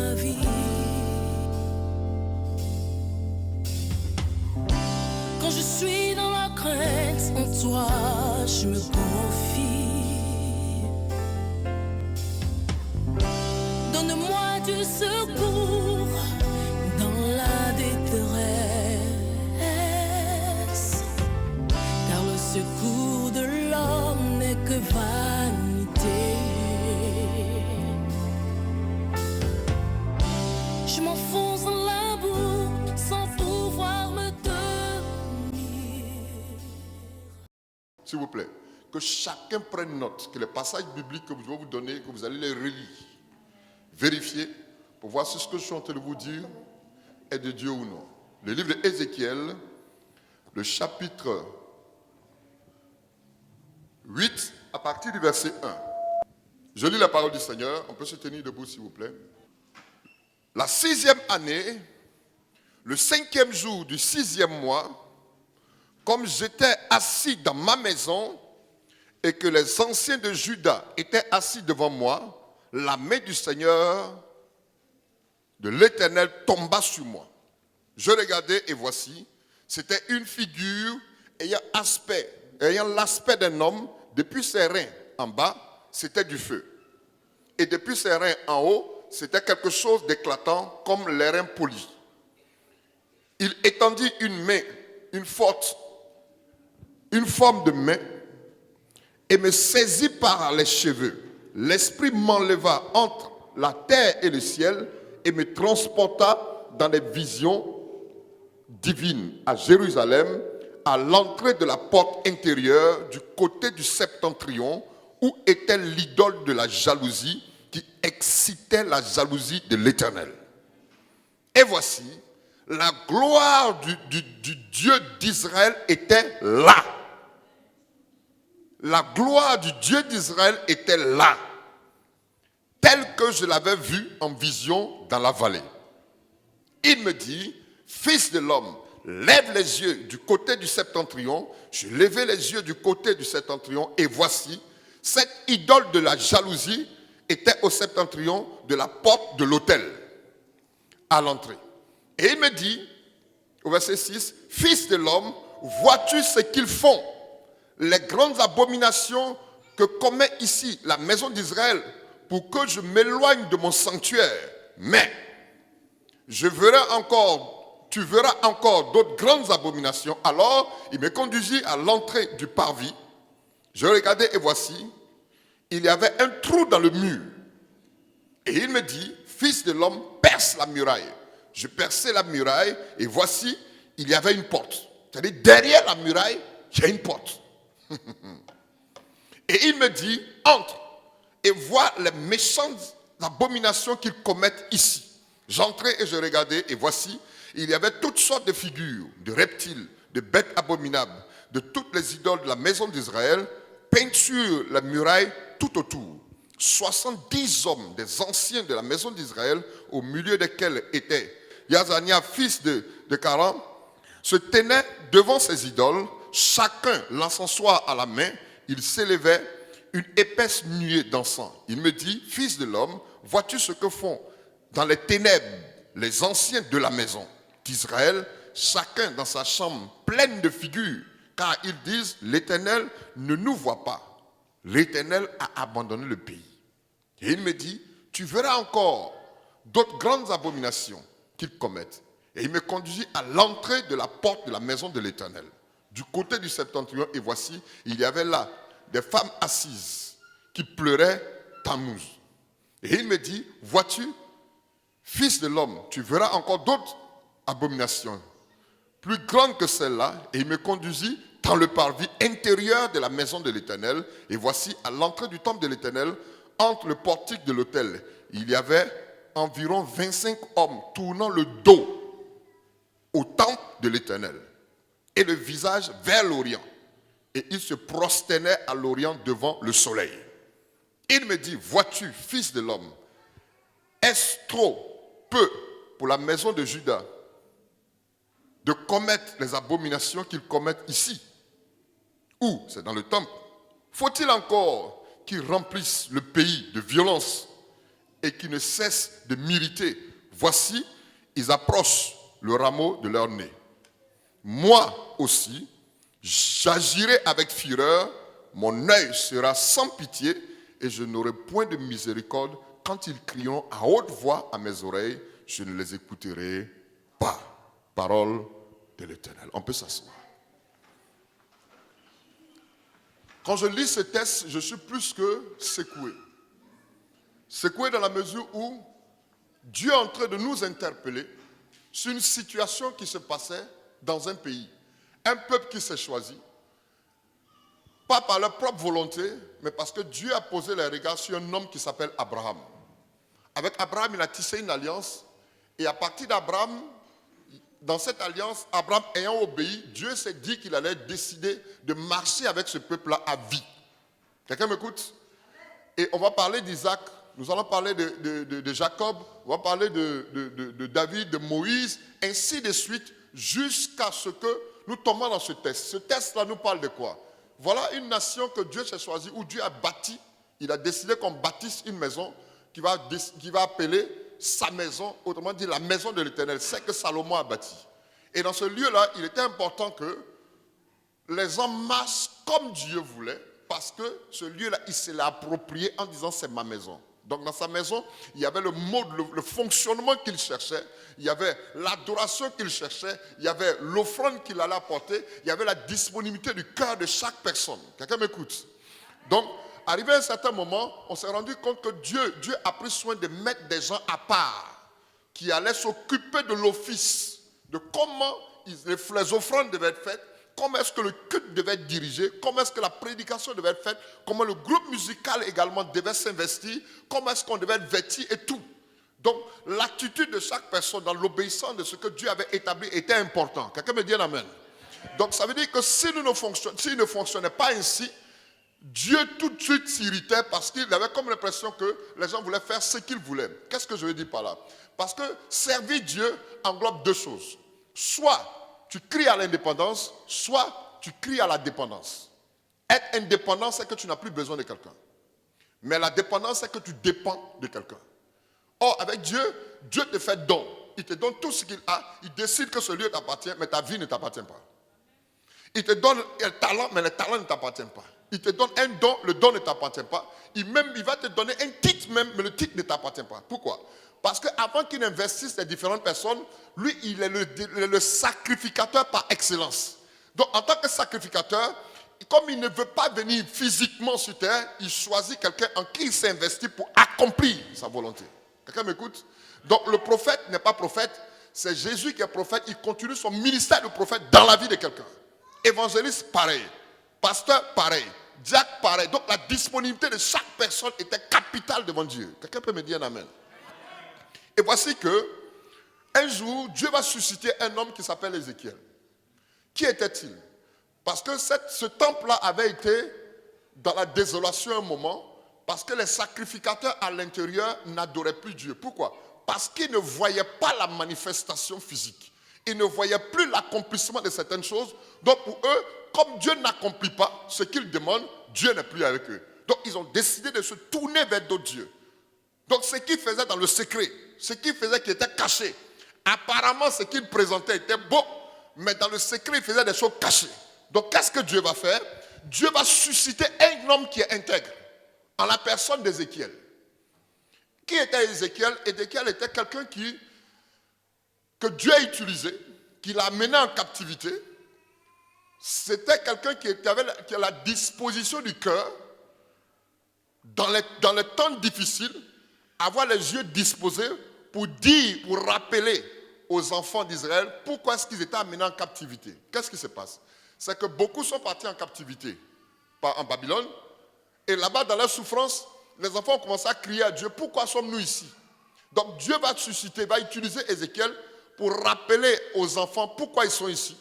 ma vie. Quand je suis dans la crainte, en toi je me confie. Donne-moi du secours dans la détresse, car le secours de l'homme n'est que vanité. Je m'enfonce dans la boue sans pouvoir me tenir. S'il vous plaît, que chacun prenne note, que les passages bibliques que je vais vous donner, que vous allez les relire, vérifier, pour voir si ce que je suis en train de vous dire est de Dieu ou non. Le livre d'Ézéchiel, le chapitre 8, à partir du verset 1. Je lis la parole du Seigneur, on peut se tenir debout s'il vous plaît. La 6e année, le 5e jour du 6e mois, comme j'étais assis dans ma maison et que les anciens de Juda étaient assis devant moi, la main du Seigneur, de l'Éternel, tomba sur moi. Je regardais et voici, c'était une figure ayant l'aspect d'un homme. Depuis ses reins en bas, c'était du feu. Et depuis ses reins en haut, c'était quelque chose d'éclatant comme les reins polis. Il étendit une main, une forme de main, et me saisit par les cheveux. L'esprit m'enleva entre la terre et le ciel et me transporta dans des visions divines à Jérusalem, à l'entrée de la porte intérieure du côté du septentrion, où était l'idole de la jalousie qui excitait la jalousie de l'Éternel. Et voici, la gloire du Dieu d'Israël était là. La gloire du Dieu d'Israël était là, telle que je l'avais vue en vision dans la vallée. Il me dit, fils de l'homme, lève les yeux du côté du septentrion. Je levai les yeux du côté du septentrion et voici, cette idole de la jalousie était au septentrion de la porte de l'autel, à l'entrée. Et il me dit, au verset 6, fils de l'homme, vois-tu ce qu'ils font? Les grandes abominations que commet ici la maison d'Israël pour que je m'éloigne de mon sanctuaire. Mais tu verras encore d'autres grandes abominations. Alors, il me conduisit à l'entrée du parvis. Je regardais et voici, il y avait un trou dans le mur. Et il me dit, fils de l'homme, perce la muraille. Je perçai la muraille et voici, il y avait une porte. C'est-à-dire, derrière la muraille, il y a une porte. Et il me dit, entre et vois les méchantes abominations qu'ils commettent ici. J'entrai et je regardais et voici, il y avait toutes sortes de figures, de reptiles, de bêtes abominables, de toutes les idoles de la maison d'Israël, peintes sur la muraille tout autour. 70 hommes, des anciens de la maison d'Israël, au milieu desquels était Yazania, fils de Karam, se tenaient devant ces idoles, chacun l'encensoir à la main, il s'élevait une épaisse nuée d'encens. Il me dit, fils de l'homme, vois-tu ce que font dans les ténèbres les anciens de la maison d'Israël, chacun dans sa chambre pleine de figures, car ils disent, l'Éternel ne nous voit pas. L'Éternel a abandonné le pays. Et il me dit, tu verras encore d'autres grandes abominations qu'ils commettent. Et il me conduisit à l'entrée de la porte de la maison de l'Éternel, du côté du septentrion. Et voici, il y avait là des femmes assises qui pleuraient Tammuz. Et il me dit, vois-tu, fils de l'homme, tu verras encore d'autres abominations, plus grandes que celles-là. Et il me conduisit dans le parvis intérieur de la maison de l'Éternel. Et voici, à l'entrée du temple de l'Éternel, entre le portique de l'autel, il y avait environ 25 hommes tournant le dos au temple de l'Éternel et le visage vers l'Orient. Et ils se prosternaient à l'Orient devant le soleil. Il me dit, vois-tu, fils de l'homme, est-ce trop peu pour la maison de Juda de commettre les abominations qu'ils commettent ici? Où? C'est dans le temple. Faut-il encore qu'ils remplissent le pays de violence et qui ne cessent de m'irriter. Voici, ils approchent le rameau de leur nez. Moi aussi, j'agirai avec fureur, mon œil sera sans pitié et je n'aurai point de miséricorde. Quand ils crieront à haute voix à mes oreilles, je ne les écouterai pas. Parole de l'Éternel. On peut s'asseoir. Quand je lis ce texte, je suis plus que secoué. Secoué dans la mesure où Dieu est en train de nous interpeller sur une situation qui se passait dans un pays. Un peuple qui s'est choisi, pas par leur propre volonté, mais parce que Dieu a posé les regards sur un homme qui s'appelle Abraham. Avec Abraham, il a tissé une alliance, et à partir d'Abraham, dans cette alliance, Abraham ayant obéi, Dieu s'est dit qu'il allait décider de marcher avec ce peuple-là à vie. Quelqu'un m'écoute? Et on va parler d'Isaac, nous allons parler de Jacob, on va parler de David, de Moïse, ainsi de suite, jusqu'à ce que nous tombons dans ce texte. Ce texte-là nous parle de quoi? Voilà une nation que Dieu s'est choisie, où Dieu a bâti, il a décidé qu'on bâtisse une maison qui va appeler sa maison, autrement dit la maison de l'Éternel, c'est que Salomon a bâti. Et dans ce lieu-là, il était important que les hommes marchent comme Dieu voulait, parce que ce lieu-là, il se l'a approprié en disant c'est ma maison. Donc dans sa maison, il y avait le mode, le fonctionnement qu'il cherchait, il y avait l'adoration qu'il cherchait, il y avait l'offrande qu'il allait apporter, il y avait la disponibilité du cœur de chaque personne. Quelqu'un m'écoute? Donc, arrivé à un certain moment, on s'est rendu compte que Dieu a pris soin de mettre des gens à part qui allaient s'occuper de l'office, de comment les offrandes devaient être faites, comment est-ce que le culte devait être dirigé, comment est-ce que la prédication devait être faite, comment le groupe musical également devait s'investir, comment est-ce qu'on devait être vêti et tout. Donc, l'attitude de chaque personne dans l'obéissance de ce que Dieu avait établi était important. Quelqu'un me dit un amen. Donc, ça veut dire que s'il ne fonctionnait pas ainsi, Dieu tout de suite s'irritait parce qu'il avait comme l'impression que les gens voulaient faire ce qu'ils voulaient. Qu'est-ce que je veux dire par là? Parce que servir Dieu englobe deux choses. Soit tu cries à l'indépendance, soit tu cries à la dépendance. Être indépendant, c'est que tu n'as plus besoin de quelqu'un. Mais la dépendance, c'est que tu dépends de quelqu'un. Or, avec Dieu, Dieu te fait don. Il te donne tout ce qu'il a. Il décide que ce lieu t'appartient, mais ta vie ne t'appartient pas. Il te donne un talent, mais le talent ne t'appartient pas. Il te donne un don, le don ne t'appartient pas. Il va te donner un titre même, mais le titre ne t'appartient pas. Pourquoi? Parce qu'avant qu'il investisse les différentes personnes, lui, il est le sacrificateur par excellence. Donc, en tant que sacrificateur, comme il ne veut pas venir physiquement sur terre, il choisit quelqu'un en qui il s'est investi pour accomplir sa volonté. Quelqu'un m'écoute? Donc, le prophète n'est pas prophète, c'est Jésus qui est prophète. Il continue son ministère de prophète dans la vie de quelqu'un. Évangéliste, pareil. Pasteur, pareil. Diacre, pareil. Donc, la disponibilité de chaque personne était capitale devant Dieu. Quelqu'un peut me dire un amen? Et voici que, un jour, Dieu va susciter un homme qui s'appelle Ézéchiel. Qui était-il? Parce que ce temple-là avait été dans la désolation un moment, parce que les sacrificateurs à l'intérieur n'adoraient plus Dieu. Pourquoi? Parce qu'ils ne voyaient pas la manifestation physique. Ils ne voyaient plus l'accomplissement de certaines choses. Donc pour eux, comme Dieu n'accomplit pas ce qu'ils demandent, Dieu n'est plus avec eux. Donc ils ont décidé de se tourner vers d'autres dieux. Donc ce qu'ils faisaient dans le secret, ce qu'ils faisaient qui était caché, apparemment ce qu'ils présentaient était beau, mais dans le secret ils faisaient des choses cachées. Donc qu'est-ce que Dieu va faire? Dieu va susciter un homme qui est intègre, en la personne d'Ézéchiel. Qui était Ézéchiel? Ézéchiel était quelqu'un que Dieu a utilisé, qui l'a amené en captivité. C'était quelqu'un qui avait la disposition du cœur, dans les temps difficiles, avoir les yeux disposés pour dire, pour rappeler aux enfants d'Israël pourquoi est-ce qu'ils étaient amenés en captivité. Qu'est-ce qui se passe? C'est que beaucoup sont partis en captivité en Babylone, et là-bas, dans leur souffrance, les enfants ont commencé à crier à Dieu, pourquoi sommes-nous ici? Donc Dieu va susciter, va utiliser Ézéchiel pour rappeler aux enfants pourquoi ils sont ici,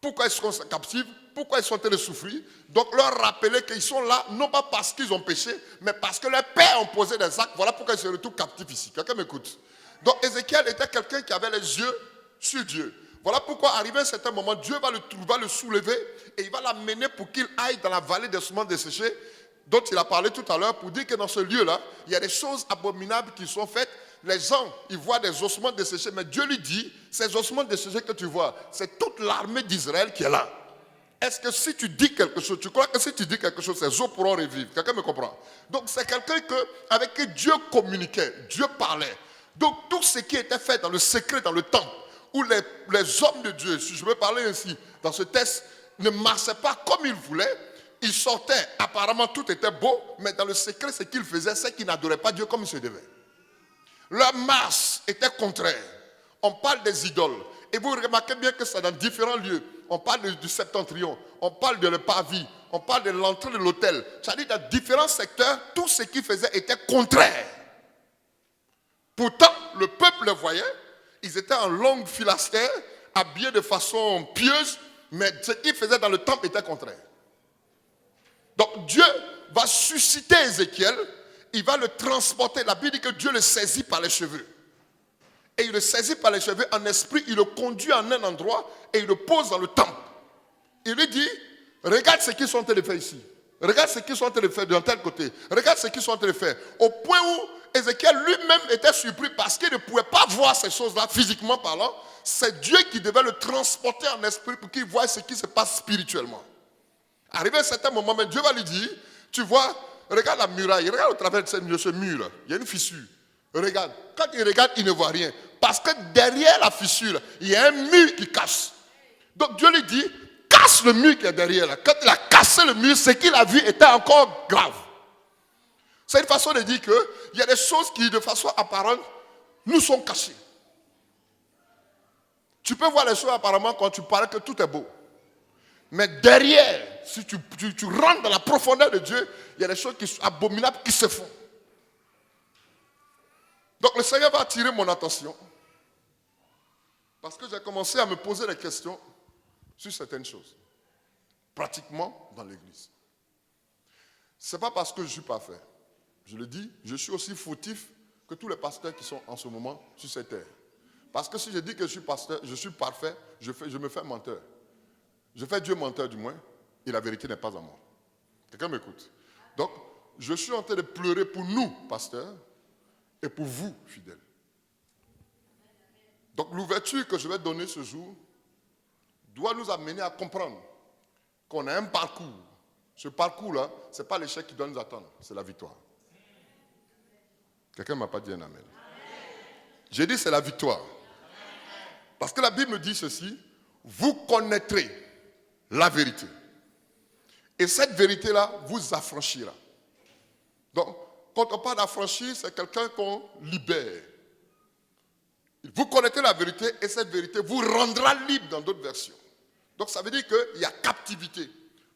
pourquoi ils sont captifs, pourquoi ils sont en train de souffrir. Donc leur rappeler qu'ils sont là, non pas parce qu'ils ont péché, mais parce que leurs pères ont posé des actes. Voilà pourquoi ils se retrouvent captifs ici. Quelqu'un m'écoute? Donc Ézéchiel était quelqu'un qui avait les yeux sur Dieu. Voilà pourquoi, arrivé à un certain moment, Dieu va le soulever et il va l'amener pour qu'il aille dans la vallée des semences desséchées. dont il a parlé tout à l'heure pour dire que dans ce lieu-là, il y a des choses abominables qui sont faites. Les gens, ils voient des ossements desséchés, mais Dieu lui dit, ces ossements desséchés que tu vois, c'est toute l'armée d'Israël qui est là. Est-ce que si tu dis quelque chose, tu crois que si tu dis quelque chose, ces eaux pourront revivre? Quelqu'un me comprend? Donc c'est quelqu'un avec qui Dieu communiquait, Dieu parlait. Donc tout ce qui était fait dans le secret, dans le temple, où les hommes de Dieu, si je veux parler ainsi, dans ce texte, ne marchaient pas comme ils voulaient, ils sortaient, apparemment tout était beau, mais dans le secret, ce qu'ils faisaient, c'est qu'ils n'adoraient pas Dieu comme il se devait. Leur marche était contraire. On parle des idoles. Et vous remarquez bien que c'est dans différents lieux. On parle du septentrion, on parle de le parvis, on parle de l'entrée de l'hôtel. C'est-à-dire dans différents secteurs, tout ce qu'ils faisaient était contraire. Pourtant, le peuple le voyait. Ils étaient en longue filastère, habillés de façon pieuse, mais ce qu'ils faisaient dans le temple était contraire. Donc Dieu va susciter Ézéchiel, il va le transporter. La Bible dit que Dieu le saisit par les cheveux. Et il le saisit par les cheveux en esprit, il le conduit en un endroit et il le pose dans le temple. Il lui dit, regarde ce qu'ils sont en train de faire ici. Regarde ce qu'ils sont en train de faire d'un tel côté. Regarde ce qu'ils sont en train de faire. Au point où Ézéchiel lui-même était surpris parce qu'il ne pouvait pas voir ces choses-là physiquement parlant. C'est Dieu qui devait le transporter en esprit pour qu'il voie ce qui se passe spirituellement. Arrivé à un certain moment, Dieu va lui dire, tu vois, regarde la muraille, regarde au travers de ce mur-là, il y a une fissure. Regarde, quand il regarde, il ne voit rien. Parce que derrière la fissure, il y a un mur qui casse. Donc Dieu lui dit, casse le mur qui est derrière là. Quand il a cassé le mur, ce qu'il a vu était encore grave. C'est une façon de dire qu'il y a des choses qui, de façon apparente, nous sont cachées. Tu peux voir les choses apparemment quand tu parles que tout est beau. Mais derrière, si tu rentres dans la profondeur de Dieu, il y a des choses qui sont abominables qui se font. Donc le Seigneur va attirer mon attention parce que j'ai commencé à me poser des questions sur certaines choses, pratiquement dans l'église. Ce n'est pas parce que je suis parfait. Je le dis, je suis aussi fautif que tous les pasteurs qui sont en ce moment sur cette terre. Parce que si je dis que je suis pasteur, je suis parfait, je me fais menteur. Je fais Dieu menteur du moins, et la vérité n'est pas en moi. Quelqu'un m'écoute? Donc, je suis en train de pleurer pour nous, pasteurs, et pour vous, fidèles. Donc l'ouverture que je vais donner ce jour doit nous amener à comprendre qu'on a un parcours. Ce parcours-là, ce n'est pas l'échec qui doit nous attendre, c'est la victoire. Quelqu'un ne m'a pas dit un amen. J'ai dit c'est la victoire. Parce que la Bible me dit ceci, vous connaîtrez la vérité. Et cette vérité-là vous affranchira. Donc, quand on parle d'affranchir, c'est quelqu'un qu'on libère. Vous connaissez la vérité et cette vérité vous rendra libre dans d'autres versions. Donc ça veut dire qu'il y a captivité.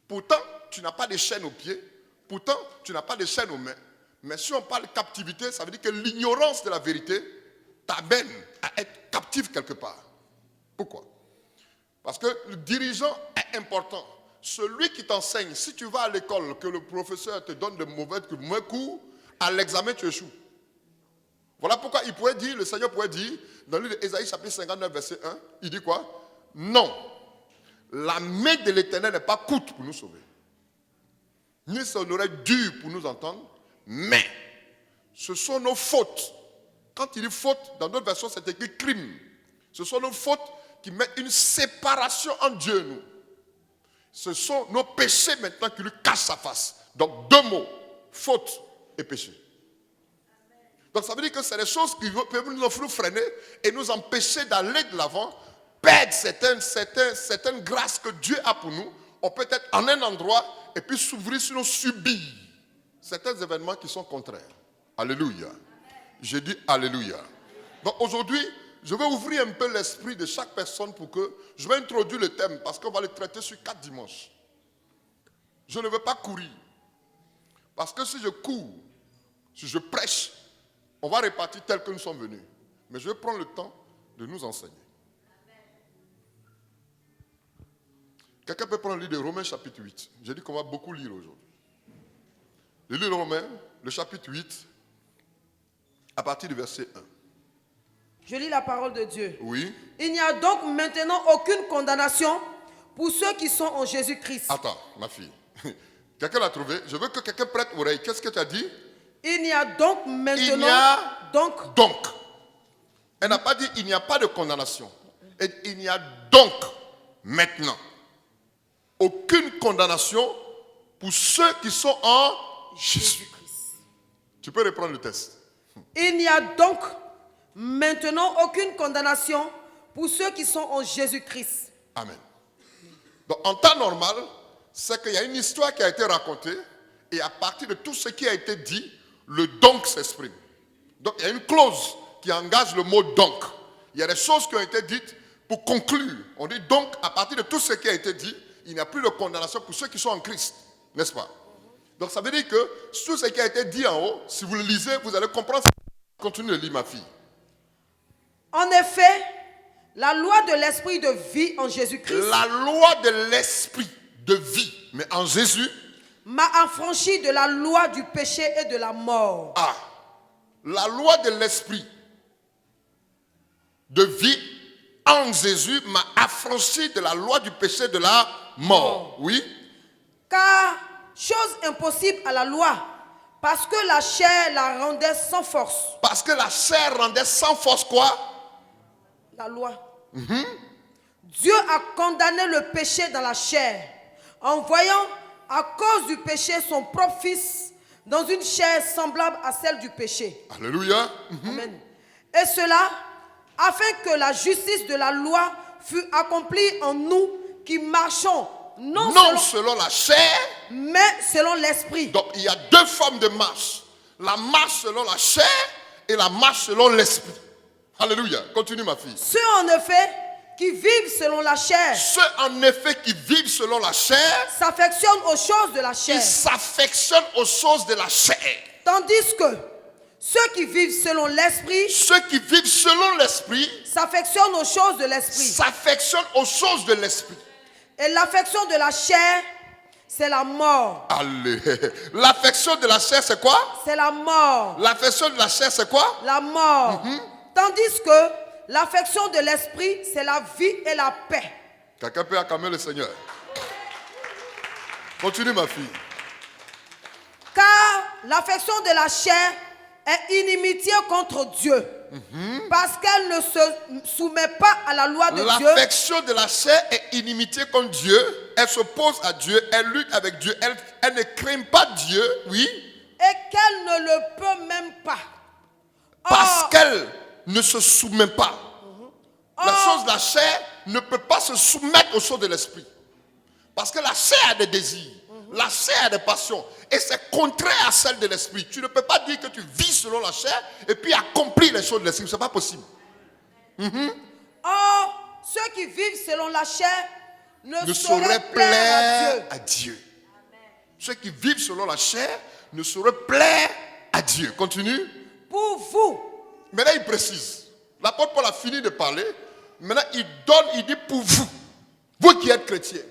Pourtant, tu n'as pas de chaîne aux pieds. Pourtant, tu n'as pas de chaîne aux mains. Mais si on parle de captivité, ça veut dire que l'ignorance de la vérité t'amène à être captif quelque part. Pourquoi? Parce que le dirigeant est important. Celui qui t'enseigne, si tu vas à l'école, que le professeur te donne de mauvais cours, à l'examen, tu échoues. Voilà pourquoi il pourrait dire, le Seigneur pourrait dire, dans le livre d'Ésaïe, chapitre 59, verset 1, il dit quoi? Non, la main de l'Éternel n'est pas courte pour nous sauver, ni son oreille dure pour nous entendre, mais ce sont nos fautes. Quand il dit faute, dans d'autres versions, c'est écrit crime. Ce sont nos fautes qui mettent une séparation entre Dieu et nous. Ce sont nos péchés maintenant qui lui cachent sa face. Donc deux mots, faute et péché. Donc ça veut dire que c'est des choses qui peuvent nous freiner et nous empêcher d'aller de l'avant, perdre certaines grâces que Dieu a pour nous. On peut être en un endroit et puis s'ouvrir sur nous, subir certains événements qui sont contraires. Alléluia. J'ai dit Alléluia. Donc aujourd'hui, je vais ouvrir un peu l'esprit de chaque personne pour que je vais introduire le thème parce qu'on va le traiter sur 4 dimanches. Je ne veux pas courir. Parce que si je cours, si je prêche, on va repartir tel que nous sommes venus. Mais je vais prendre le temps de nous enseigner. Quelqu'un peut prendre le livre de Romains chapitre 8. J'ai dit qu'on va beaucoup lire aujourd'hui. Le livre de Romains, le chapitre 8, à partir du verset 1. Je lis la parole de Dieu. Oui. Il n'y a donc maintenant aucune condamnation pour ceux qui sont en Jésus-Christ. Attends, ma fille. Quelqu'un l'a trouvé? Je veux que quelqu'un prête oreille. Qu'est-ce que tu as dit? Il n'y a donc Il maintenant. n'y a Donc. Elle n'a pas dit il n'y a pas de condamnation. Et il n'y a donc maintenant aucune condamnation pour ceux qui sont en Jésus. Tu peux reprendre le test. Il n'y a donc maintenant aucune condamnation pour ceux qui sont en Jésus-Christ. Amen. Donc en temps normal, c'est qu'il y a une histoire qui a été racontée et à partir de tout ce qui a été dit, le donc s'exprime. Donc il y a une clause qui engage le mot donc. Il y a des choses qui ont été dites pour conclure. On dit donc à partir de tout ce qui a été dit, il n'y a plus de condamnation pour ceux qui sont en Christ. N'est-ce pas? Donc ça veut dire que tout ce qui a été dit en haut, si vous le lisez, vous allez comprendre. Continue de lire, ma fille. En effet, la loi de l'esprit de vie en Jésus-Christ. La loi de l'esprit de vie, mais en Jésus, m'a affranchi de la loi du péché et de la mort. Ah, la loi de l'esprit de vie en Jésus m'a affranchi de la loi du péché et de la mort. Oui. Car, chose impossible à la loi, parce que la chair la rendait sans force. Parce que la chair rendait sans force quoi? La loi. Dieu a condamné le péché dans la chair, en voyant à cause du péché son propre fils dans une chair semblable à celle du péché. Alléluia. Amen. Et cela, afin que la justice de la loi fût accomplie en nous qui marchons, non selon la chair, mais selon l'esprit. Donc il y a deux formes de marche. La marche selon la chair et la marche selon l'esprit. Alléluia. Continue, ma fille. Ceux en effet qui vivent selon la chair. Ceux en effet qui vivent selon la chair s'affectionnent aux choses de la chair. Ils s'affectionnent aux choses de la chair. Tandis que ceux qui vivent selon l'esprit. Ceux qui vivent selon l'esprit s'affectionnent aux choses de l'esprit. S'affectionnent aux choses de l'esprit. Et l'affection de la chair, c'est la mort. Allez. L'affection de la chair, c'est quoi? C'est la mort. L'affection de la chair, c'est quoi? La mort. Tandis que l'affection de l'esprit, c'est la vie et la paix. Quelqu'un peut acclamer le Seigneur. Continue, ma fille. Car l'affection de la chair est inimitié contre Dieu. Parce qu'elle ne se soumet pas à la loi de Dieu. L'affection de la chair est inimitié contre Dieu. Elle s'oppose à Dieu. Elle lutte avec Dieu. Elle ne craint pas Dieu. Oui. Et qu'elle ne le peut même pas. Parce qu'elle ne se soumet pas. La chose de la chair ne peut pas se soumettre aux choses de l'esprit. Parce que la chair a des désirs. La chair a des passions. Et c'est contraire à celle de l'esprit. Tu ne peux pas dire que tu vis selon la chair et puis accomplir les choses de l'esprit. Ce n'est pas possible. Or, ceux qui vivent selon la chair ne sauraient plaire à Dieu. Ceux qui vivent selon la chair ne sauraient plaire à Dieu. Continue. Pour vous. Maintenant, il précise. L'apôtre Paul a fini de parler. Maintenant, il dit pour vous. Vous qui êtes chrétiens.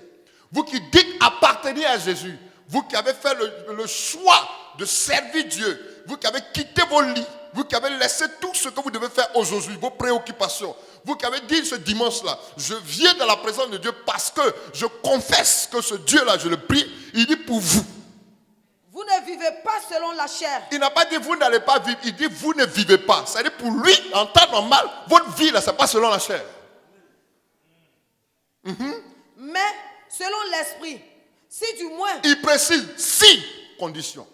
Vous qui dites appartenir à Jésus. Vous qui avez fait le choix de servir Dieu. Vous qui avez quitté vos lits. Vous qui avez laissé tout ce que vous devez faire aujourd'hui. Vos préoccupations. Vous qui avez dit ce dimanche-là. Je viens dans la présence de Dieu parce que je confesse que ce Dieu-là, je le prie. Il dit pour vous. Vous ne vivez pas selon la chair. Il n'a pas dit vous n'allez pas vivre. Il dit vous ne vivez pas. C'est-à-dire pour lui, en temps normal, votre vie, là, ce n'est pas selon la chair. Mais selon l'esprit. Si du moins. Il précise si conditions.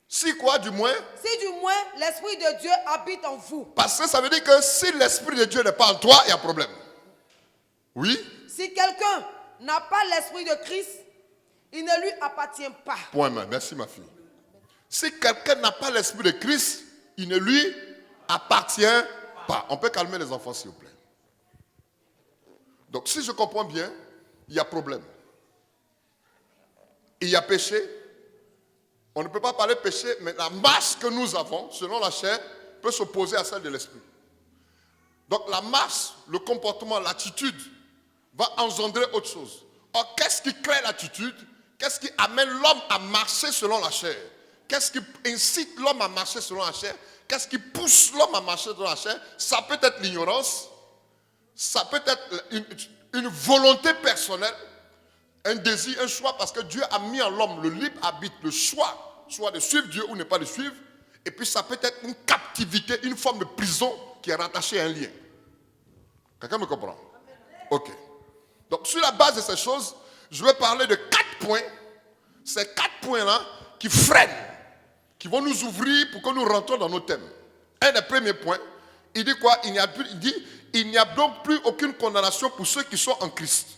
Si quoi du moins? Si du moins l'esprit de Dieu habite en vous. Parce que ça veut dire que si l'esprit de Dieu n'est pas en toi, il y a problème. Oui? Si quelqu'un n'a pas l'esprit de Christ, il ne lui appartient pas. Point, merci ma fille. Si quelqu'un n'a pas l'esprit de Christ, il ne lui appartient pas. On peut calmer les enfants s'il vous plaît. Donc si je comprends bien, il y a problème. Il y a péché. On ne peut pas parler de péché, mais la marche que nous avons, selon la chair, peut s'opposer à celle de l'esprit. Donc la marche, le comportement, l'attitude va engendrer autre chose. Or, qu'est-ce qui crée l'attitude? Qu'est-ce qui amène l'homme à marcher selon la chair? Qu'est-ce qui incite l'homme à marcher selon la chair? Qu'est-ce qui pousse l'homme à marcher selon la chair? Ça peut être l'ignorance, ça peut être une volonté personnelle, un désir, un choix, parce que Dieu a mis en l'homme le libre arbitre, le choix, soit de suivre Dieu ou ne pas le suivre. Et puis ça peut être une captivité, une forme de prison qui est rattachée à un lien. Quelqu'un me comprend? Ok. Donc sur la base de ces choses, je vais parler de 4 points. Ces 4 points-là qui freinent, qui vont nous ouvrir pour que nous rentrons dans nos thèmes. Un des premiers points, il dit quoi? Il n'y a donc plus aucune condamnation pour ceux qui sont en Christ.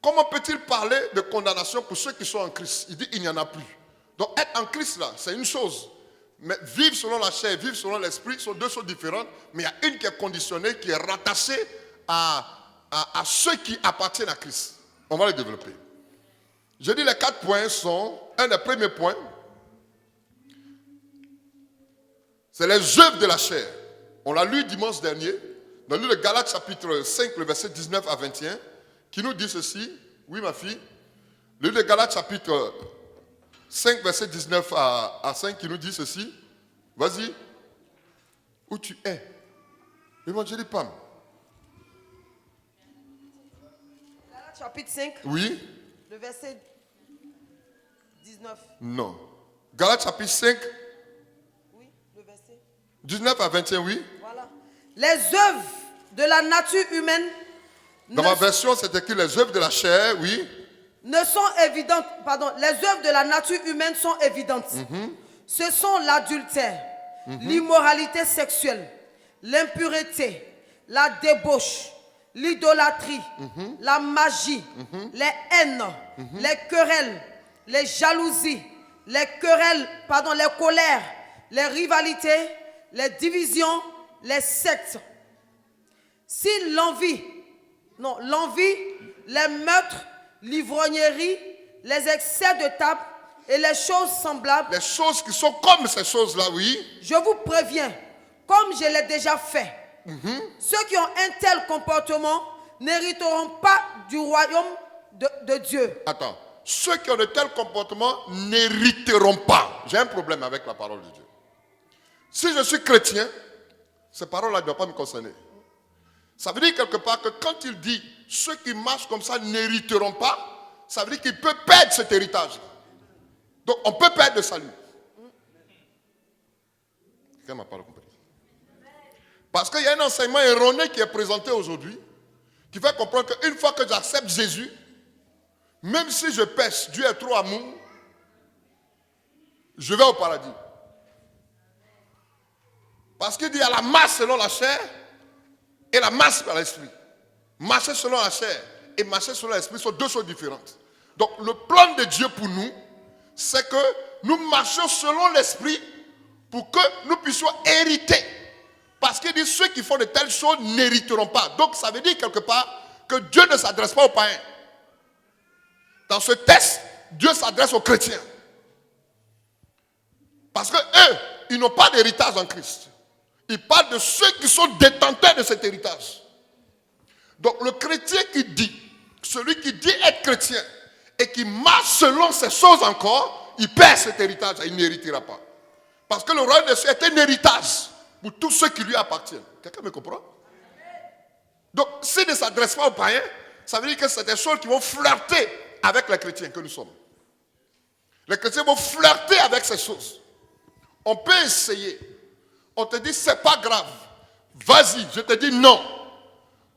Comment peut-il parler de condamnation pour ceux qui sont en Christ? Il dit il n'y en a plus. Donc être en Christ là, c'est une chose. Mais vivre selon la chair, vivre selon l'esprit sont deux choses différentes. Mais il y a une qui est conditionnée, qui est rattachée à ceux qui appartiennent à Christ. On va les développer. Je dis les 4 points sont, un des premiers points, c'est les œuvres de la chair. On l'a lu dimanche dernier, dans le livre de Galates chapitre 5, le verset 19 à 21, qui nous dit ceci. Oui ma fille. Le livre de Galates chapitre 5, verset 19 à 5, qui nous dit ceci. Vas-y. Où tu es? Évangélie Pam. Galates chapitre 5. Oui. Le verset 19. Non. Galates chapitre 5. Oui, le verset 19 à 21, oui. Voilà. Les œuvres de la nature humaine. Dans ma version, c'est écrit les œuvres de la chair, oui. Ne sont évidentes. Pardon. Les œuvres de la nature humaine sont évidentes. Ce sont l'adultère, l'immoralité sexuelle, l'impureté, la débauche, l'idolâtrie, la magie, les haines, les querelles, les jalousies, les colères, les rivalités, les divisions, les sectes. Si l'envie, les meurtres, l'ivrognerie, les excès de table et les choses semblables. Les choses qui sont comme ces choses-là, oui. Je vous préviens, comme je l'ai déjà fait, ceux qui ont un tel comportement n'hériteront pas du royaume de Dieu. Attends. Ceux qui ont de tels comportements n'hériteront pas. J'ai un problème avec la parole de Dieu. Si je suis chrétien, ces paroles-là ne doivent pas me concerner. Ça veut dire quelque part que quand il dit ceux qui marchent comme ça n'hériteront pas, ça veut dire qu'il peut perdre cet héritage. Donc on peut perdre le salut. Quelqu'un m'a pas compris. Parce qu'il y a un enseignement erroné qui est présenté aujourd'hui, qui fait comprendre qu'une fois que j'accepte Jésus, même si je pêche, Dieu est trop amour, je vais au paradis. Parce qu'il dit il y a la marche selon la chair et la marche par l'esprit. Marcher selon la chair et marcher selon l'esprit sont deux choses différentes. Donc le plan de Dieu pour nous, c'est que nous marchions selon l'esprit pour que nous puissions hériter. Parce qu'il dit ceux qui font de telles choses n'hériteront pas. Donc ça veut dire quelque part que Dieu ne s'adresse pas aux païens. Dans ce texte, Dieu s'adresse aux chrétiens. Parce que eux, ils n'ont pas d'héritage en Christ. Il parle de ceux qui sont détenteurs de cet héritage. Donc le chrétien qui dit, celui qui dit être chrétien et qui marche selon ces choses encore, il perd cet héritage, il n'héritera pas. Parce que le royaume des cieux est un héritage pour tous ceux qui lui appartiennent. Quelqu'un me comprend? Donc s'il ne s'adresse pas aux païens, ça veut dire que c'est des choses qui vont flirter avec les chrétiens que nous sommes. Les chrétiens vont flirter avec ces choses. On peut essayer. On te dit, c'est pas grave. Vas-y, je te dis non.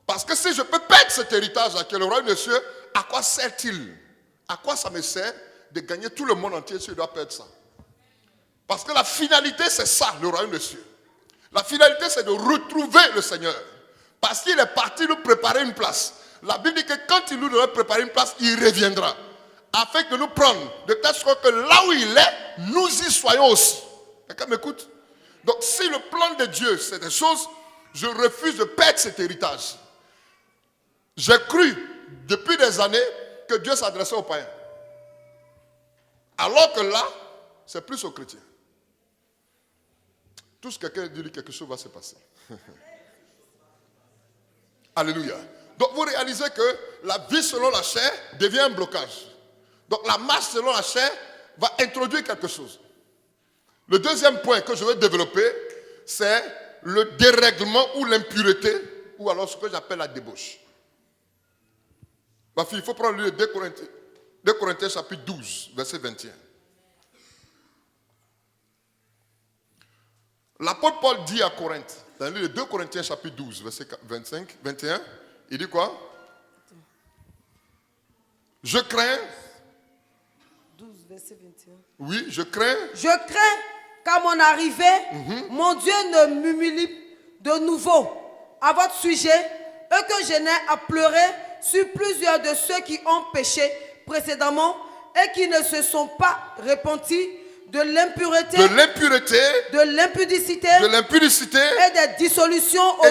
Parce que si je peux perdre cet héritage qui est le royaume des cieux, à quoi sert-il? À quoi ça me sert de gagner tout le monde entier si je dois perdre ça? Parce que la finalité, c'est ça, le royaume des cieux. La finalité, c'est de retrouver le Seigneur. Parce qu'il est parti nous préparer une place. La Bible dit que quand il nous devrait préparer une place, il reviendra. Afin de nous prendre de telle sorte que là où il est, nous y soyons aussi. Quelqu'un m'écoute? Donc si le plan de Dieu, c'est des choses, je refuse de perdre cet héritage. J'ai cru depuis des années que Dieu s'adressait aux païens. Alors que là, c'est plus aux chrétiens. Tout ce que quelqu'un dit, quelque chose va se passer. Alléluia. Donc vous réalisez que la vie selon la chair devient un blocage. Donc la marche selon la chair va introduire quelque chose. Le deuxième point que je vais développer, c'est le dérèglement ou l'impureté, ou alors ce que j'appelle la débauche. Ma fille, il faut prendre le 2 Corinthiens chapitre 12, verset 21. L'apôtre Paul dit à Corinthe, dans le 2 Corinthiens chapitre 12, verset 25, 21, il dit quoi? Je crains. 12, verset 21. Oui, je crains. Je crains qu'à mon arrivée, mon Dieu ne m'humilie de nouveau à votre sujet et que je n'ai à pleurer sur plusieurs de ceux qui ont péché précédemment et qui ne se sont pas repentis de l'impureté, de l'impudicité et des dissolutions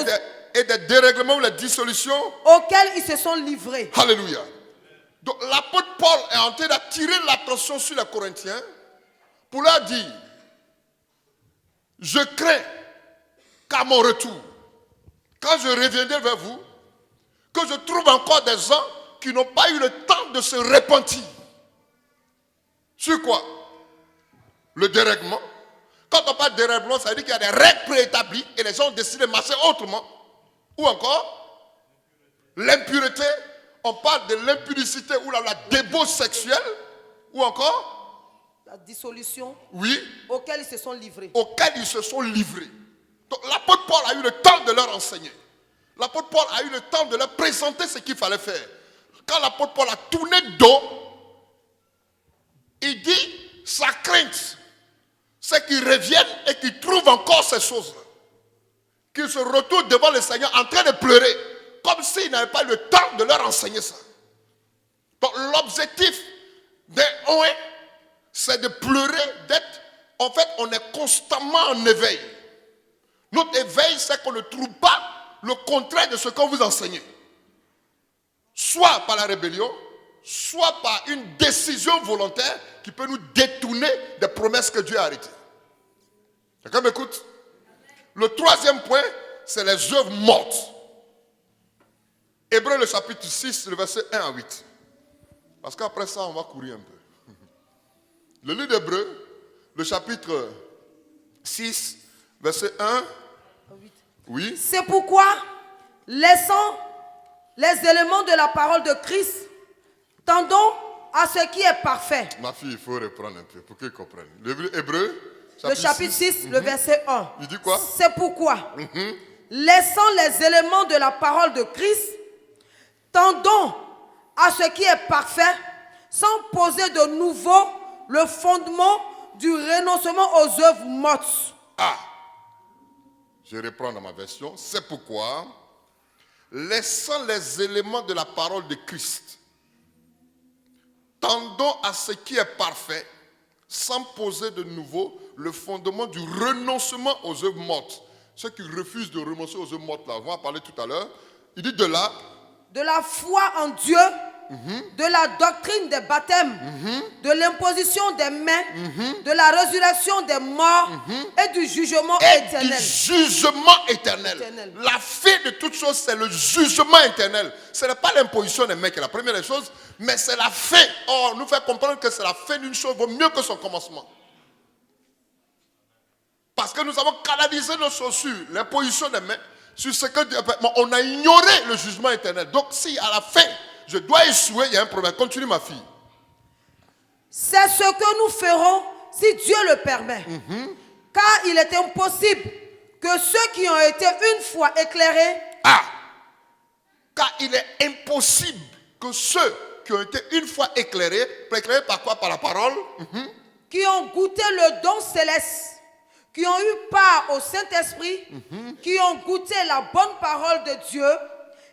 et des dérèglements ou la dissolution auxquels ils se sont livrés. Alléluia. Donc l'apôtre Paul est en train d'attirer l'attention sur les Corinthiens pour leur dire, je crains qu'à mon retour, quand je reviendrai vers vous, que je trouve encore des gens qui n'ont pas eu le temps de se repentir. Sur quoi? Le dérèglement. Quand on parle de dérèglement, ça veut dire qu'il y a des règles préétablies et les gens ont décidé de marcher autrement. Ou encore, l'impureté. On parle de l'impudicité ou la débauche sexuelle. Ou encore, la dissolution. Oui. Auxquels ils se sont livrés. Auxquels ils se sont livrés. Donc l'apôtre Paul a eu le temps de leur enseigner. L'apôtre Paul a eu le temps de leur présenter ce qu'il fallait faire. Quand l'apôtre Paul a tourné le dos, il dit, sa crainte, c'est qu'ils reviennent et qu'ils trouvent encore ces choses-là. Qu'ils se retrouvent devant le Seigneur en train de pleurer, comme s'ils n'avaient pas eu le temps de leur enseigner ça. Donc l'objectif d'un OE, c'est de pleurer, d'être, en fait, on est constamment en éveil. Notre éveil, c'est qu'on ne trouve pas le contraire de ce qu'on vous enseigne. Soit par la rébellion, soit par une décision volontaire qui peut nous détourner des promesses que Dieu a arrêtées. Quelqu'un m'écoute? Le troisième point, c'est les œuvres mortes. Hébreux le chapitre 6, le verset 1 à 8. Parce qu'après ça, on va courir un peu. Le livre d'Hébreux, le chapitre 6, verset 1. Oui. C'est pourquoi, laissant les éléments de la parole de Christ, tendons à ce qui est parfait. Ma fille, il faut reprendre un peu pour qu'ils comprennent. Le livre Hébreux, le chapitre 6, le verset 1. Il dit quoi? C'est pourquoi, laissant les éléments de la parole de Christ, tendons à ce qui est parfait, sans poser de nouveau le fondement du renoncement aux œuvres mortes. Ah! Je reprends dans ma version. C'est pourquoi, laissant les éléments de la parole de Christ, tendons à ce qui est parfait, sans poser de nouveau le fondement du renoncement aux œuvres mortes. Ceux qui refusent de renoncer aux œuvres mortes, là, on va en parler tout à l'heure. Il dit de là. De la foi en Dieu, de la doctrine des baptêmes, de l'imposition des mains, de la résurrection des morts et du jugement éternel. Du jugement éternel. La fin de toute chose, c'est le jugement éternel. Ce n'est pas l'imposition des mains qui est la première des choses, mais c'est la fin. Or, nous fait comprendre que c'est la fin d'une chose vaut mieux que son commencement. Parce que nous avons canalisé nos choses sur l'imposition des mains, sur ce que Dieu a fait. On a ignoré le jugement éternel. Donc, si à la fin, je dois échouer, il y a un problème. Continue, ma fille. C'est ce que nous ferons si Dieu le permet. Car il est impossible que ceux qui ont été une fois éclairés. Car il est impossible que ceux qui ont été une fois éclairés par quoi? Par la parole. Qui ont goûté le don céleste, qui ont eu part au Saint-Esprit, qui ont goûté la bonne parole de Dieu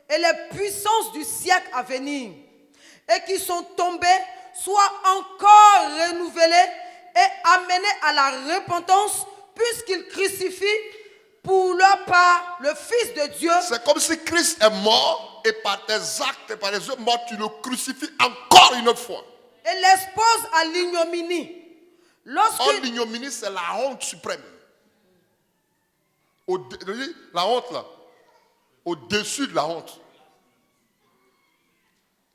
et les puissances du siècle à venir, et qui sont tombés, soient encore renouvelés et amenés à la repentance, puisqu'ils crucifient pour leur part le Fils de Dieu. C'est comme si Christ est mort et par tes actes et par les œuvres mortes, tu le crucifies encore une autre fois. Et l'expose à l'ignominie. L'ignominie, c'est la honte suprême. La honte là. Au-dessus de la honte.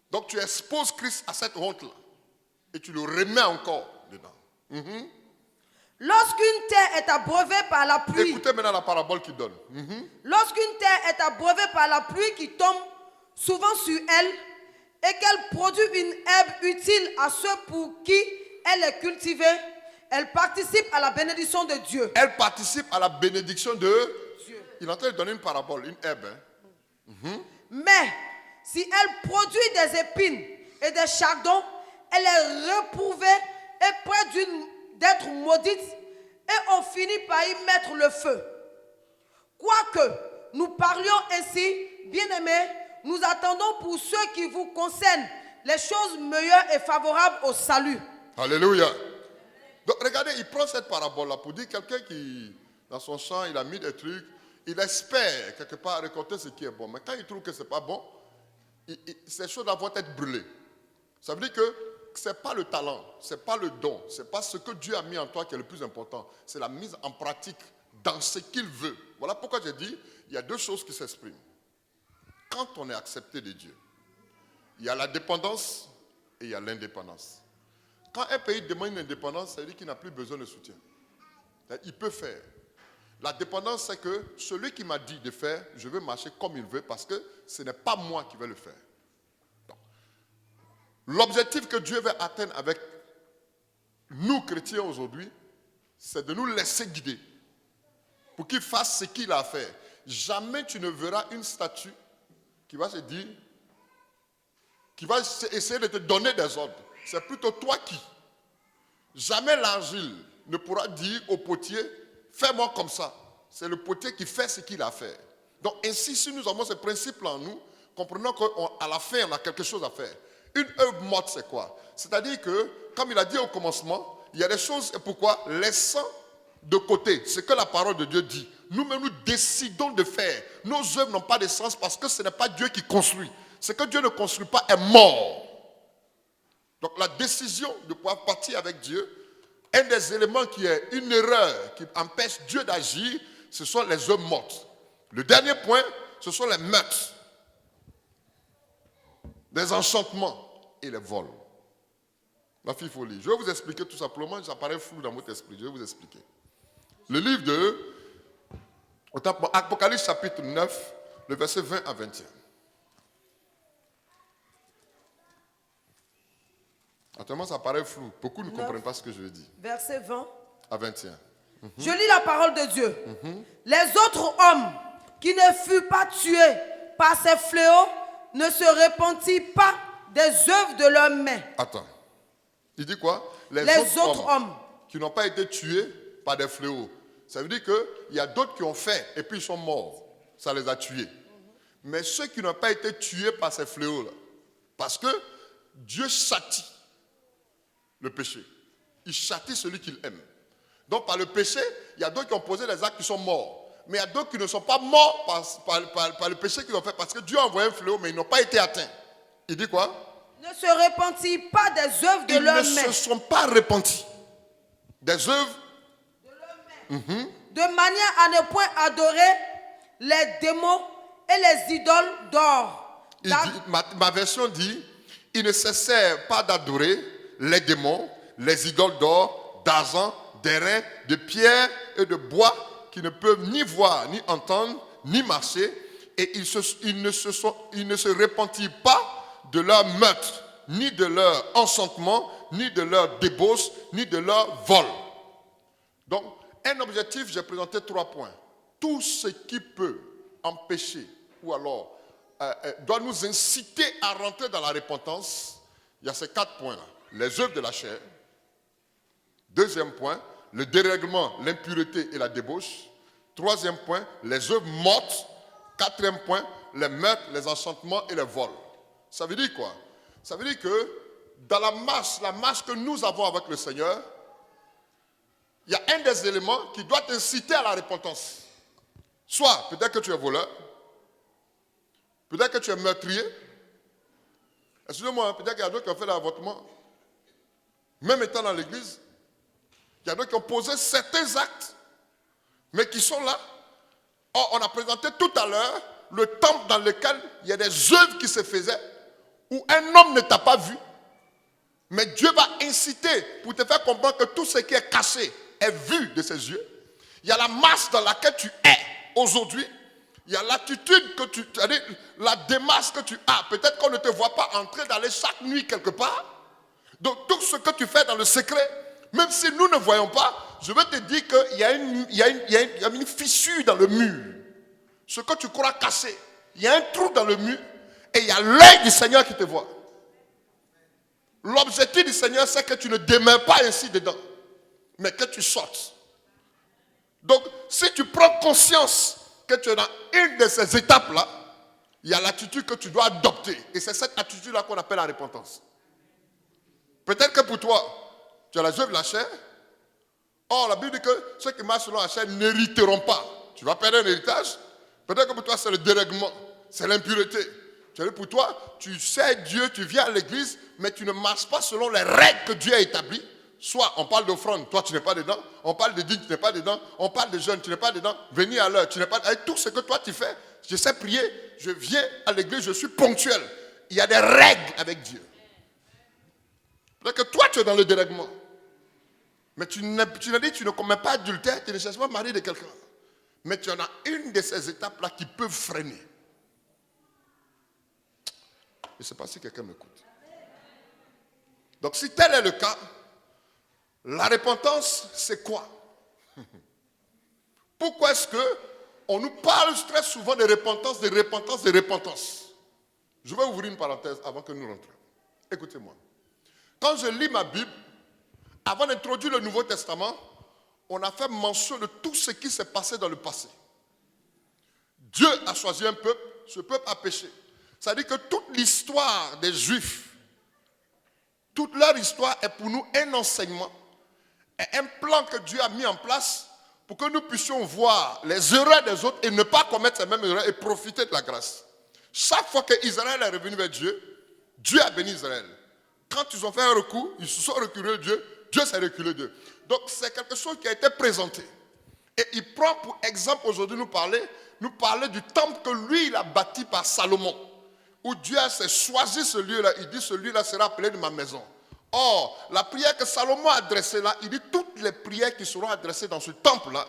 Donc tu exposes Christ à cette honte là. Et tu le remets encore dedans. Lorsqu'une terre est abreuvée par la pluie. Écoutez maintenant la parabole qu'il donne. Lorsqu'une terre est abreuvée par la pluie qui tombe souvent sur elle et qu'elle produit une herbe utile à ceux pour qui elle est cultivée, elle participe à la bénédiction de Dieu. Elle participe à la bénédiction de Dieu. Il est en train de donner une parabole, une herbe. Mais si elle produit des épines et des chardons, elle est reprouvée et près d'être maudite, et on finit par y mettre le feu. Quoique nous parlions ainsi, bien-aimés, nous attendons pour ceux qui vous concernent les choses meilleures et favorables au salut. Alléluia. Donc regardez, il prend cette parabole-là pour dire quelqu'un qui, dans son champ, il a mis des trucs, il espère quelque part récolter ce qui est bon. Mais quand il trouve que ce n'est pas bon, ces choses-là vont être brûlées. Ça veut dire que ce n'est pas le talent, ce n'est pas le don, ce n'est pas ce que Dieu a mis en toi qui est le plus important. C'est la mise en pratique dans ce qu'il veut. Voilà pourquoi j'ai dit, il y a deux choses qui s'expriment. Quand on est accepté de Dieu, il y a la dépendance et il y a l'indépendance. Quand un pays demande une indépendance, ça veut dire qu'il n'a plus besoin de soutien. Il peut faire. La dépendance, c'est que celui qui m'a dit de faire, je veux marcher comme il veut parce que ce n'est pas moi qui vais le faire. Donc, l'objectif que Dieu veut atteindre avec nous, chrétiens, aujourd'hui, c'est de nous laisser guider pour qu'il fasse ce qu'il a à faire. Jamais tu ne verras une statue qui va se dire, qui va essayer de te donner des ordres. C'est plutôt toi qui. Jamais l'argile ne pourra dire au potier, fais-moi comme ça. C'est le potier qui fait ce qu'il a à faire. Donc ainsi, si nous avons ce principe-là en nous, comprenons qu'à la fin, on a quelque chose à faire. Une œuvre morte, c'est quoi? C'est-à-dire que, comme il a dit au commencement, il y a des choses, et pourquoi? Laissant de côté ce que la parole de Dieu dit. Nous-mêmes, nous décidons de faire. Nos œuvres n'ont pas de sens parce que ce n'est pas Dieu qui construit. Ce que Dieu ne construit pas est mort. Donc la décision de pouvoir partir avec Dieu, un des éléments qui est une erreur qui empêche Dieu d'agir, ce sont les œuvres mortes. Le dernier point, ce sont les meurtres, les enchantements et les vols. Ma fille, il faut lire. Je vais vous expliquer tout simplement, ça paraît flou dans votre esprit, je vais vous expliquer. Le livre de Apocalypse chapitre 9, le verset 20 à 21. Actuellement, ça paraît flou. Beaucoup ne comprennent pas ce que je veux dire. Verset 20 à 21. Je lis la parole de Dieu. Les autres hommes qui ne furent pas tués par ces fléaux ne se repentirent pas des œuvres de leurs mains. Attends. Il dit quoi? Les autres hommes qui n'ont pas été tués par des fléaux. Ça veut dire qu'il y a d'autres qui ont fait et puis ils sont morts. Ça les a tués. Mais ceux qui n'ont pas été tués par ces fléaux-là, parce que Dieu châtie le péché. Il châtie celui qu'il aime. Donc par le péché, il y a d'autres qui ont posé des actes qui sont morts. Mais il y a d'autres qui ne sont pas morts par le péché qu'ils ont fait parce que Dieu a envoyé un fléau, mais ils n'ont pas été atteints. Il dit quoi? Ne se repentirent pas des œuvres de leurs mains. Ils ne se sont pas repentis des œuvres de leurs mains. De manière à ne point adorer les démons et les idoles d'or. Ma version dit, ils ne cessèrent pas d'adorer les démons, les idoles d'or, d'argent, d'airain, de pierre et de bois qui ne peuvent ni voir, ni entendre, ni marcher. Et ils ne se repentirent pas de leur meurtre, ni de leur enchantement, ni de leur débauche, ni de leur vol. Donc, un objectif, j'ai présenté 3 points. Tout ce qui peut empêcher ou alors doit nous inciter à rentrer dans la repentance, il y a ces 4 points-là. Les œuvres de la chair. Deuxième point, le dérèglement, l'impureté et la débauche. Troisième point, les œuvres mortes. Quatrième point, les meurtres, les enchantements et les vols. Ça veut dire quoi? Ça veut dire que dans la marche que nous avons avec le Seigneur, il y a un des éléments qui doit t'inciter à la repentance. Soit, peut-être que tu es voleur, peut-être que tu es meurtrier. Excusez-moi, peut-être qu'il y a d'autres qui ont fait l'avortement. Même étant dans l'église, il y a d'autres qui ont posé certains actes, mais qui sont là. Or, on a présenté tout à l'heure le temple dans lequel il y a des œuvres qui se faisaient, où un homme ne t'a pas vu, mais Dieu va inciter pour te faire comprendre que tout ce qui est caché est vu de ses yeux. Il y a la masse dans laquelle tu es aujourd'hui. Il Il y a l'attitude que tu... C'est-à-dire la démarche que tu as. Peut-être qu'on ne te voit pas entrer d'aller chaque nuit quelque part. Donc tout ce que tu fais dans le secret, même si nous ne voyons pas, je veux te dire qu'il y a une fissure dans le mur. Ce que tu crois caché, il y a un trou dans le mur et il y a l'œil du Seigneur qui te voit. L'objectif du Seigneur, c'est que tu ne demeures pas ainsi dedans, mais que tu sortes. Donc, si tu prends conscience que tu es dans une de ces étapes-là, il y a l'attitude que tu dois adopter. Et c'est cette attitude-là qu'on appelle la repentance. Peut-être que pour toi, tu as la œuvre de la chair. Or, la Bible dit que ceux qui marchent selon la chair n'hériteront pas. Tu vas perdre un héritage. Peut-être que pour toi, c'est le dérèglement, c'est l'impureté. Pour toi, tu sais Dieu, tu viens à l'église, mais tu ne marches pas selon les règles que Dieu a établies. Soit on parle d'offrande, toi tu n'es pas dedans. On parle de dîme, tu n'es pas dedans. On parle de jeûne, tu n'es pas dedans. Venir à l'heure, tu n'es pas dedans. Avec tout ce que toi tu fais, je sais prier, je viens à l'église, je suis ponctuel. Il y a des règles avec Dieu. Donc toi tu es dans le dérèglement. Mais tu ne commets pas adultère, tu ne cherches pas le mari de quelqu'un. Mais tu en as une de ces étapes-là qui peut freiner. Je ne sais pas si quelqu'un m'écoute. Donc si tel est le cas, la repentance, c'est quoi? Pourquoi est-ce qu'on nous parle très souvent de repentance, de repentance, de repentance? Je vais ouvrir une parenthèse avant que nous rentrions. Écoutez-moi. Quand je lis ma Bible, avant d'introduire le Nouveau Testament, on a fait mention de tout ce qui s'est passé dans le passé. Dieu a choisi un peuple, ce peuple a péché. Ça veut dire que toute l'histoire des Juifs, toute leur histoire est pour nous un enseignement, et un plan que Dieu a mis en place pour que nous puissions voir les erreurs des autres et ne pas commettre ces mêmes erreurs et profiter de la grâce. Chaque fois qu'Israël est revenu vers Dieu, Dieu a béni Israël. Quand ils ont fait un recours, ils se sont reculés de Dieu, Dieu s'est reculé d'eux. Donc c'est quelque chose qui a été présenté. Et il prend pour exemple aujourd'hui nous parler du temple que lui il a bâti par Salomon. Où Dieu a choisi ce lieu-là, il dit ce lieu-là sera appelé de ma maison. Or, la prière que Salomon a adressée là, il dit toutes les prières qui seront adressées dans ce temple-là,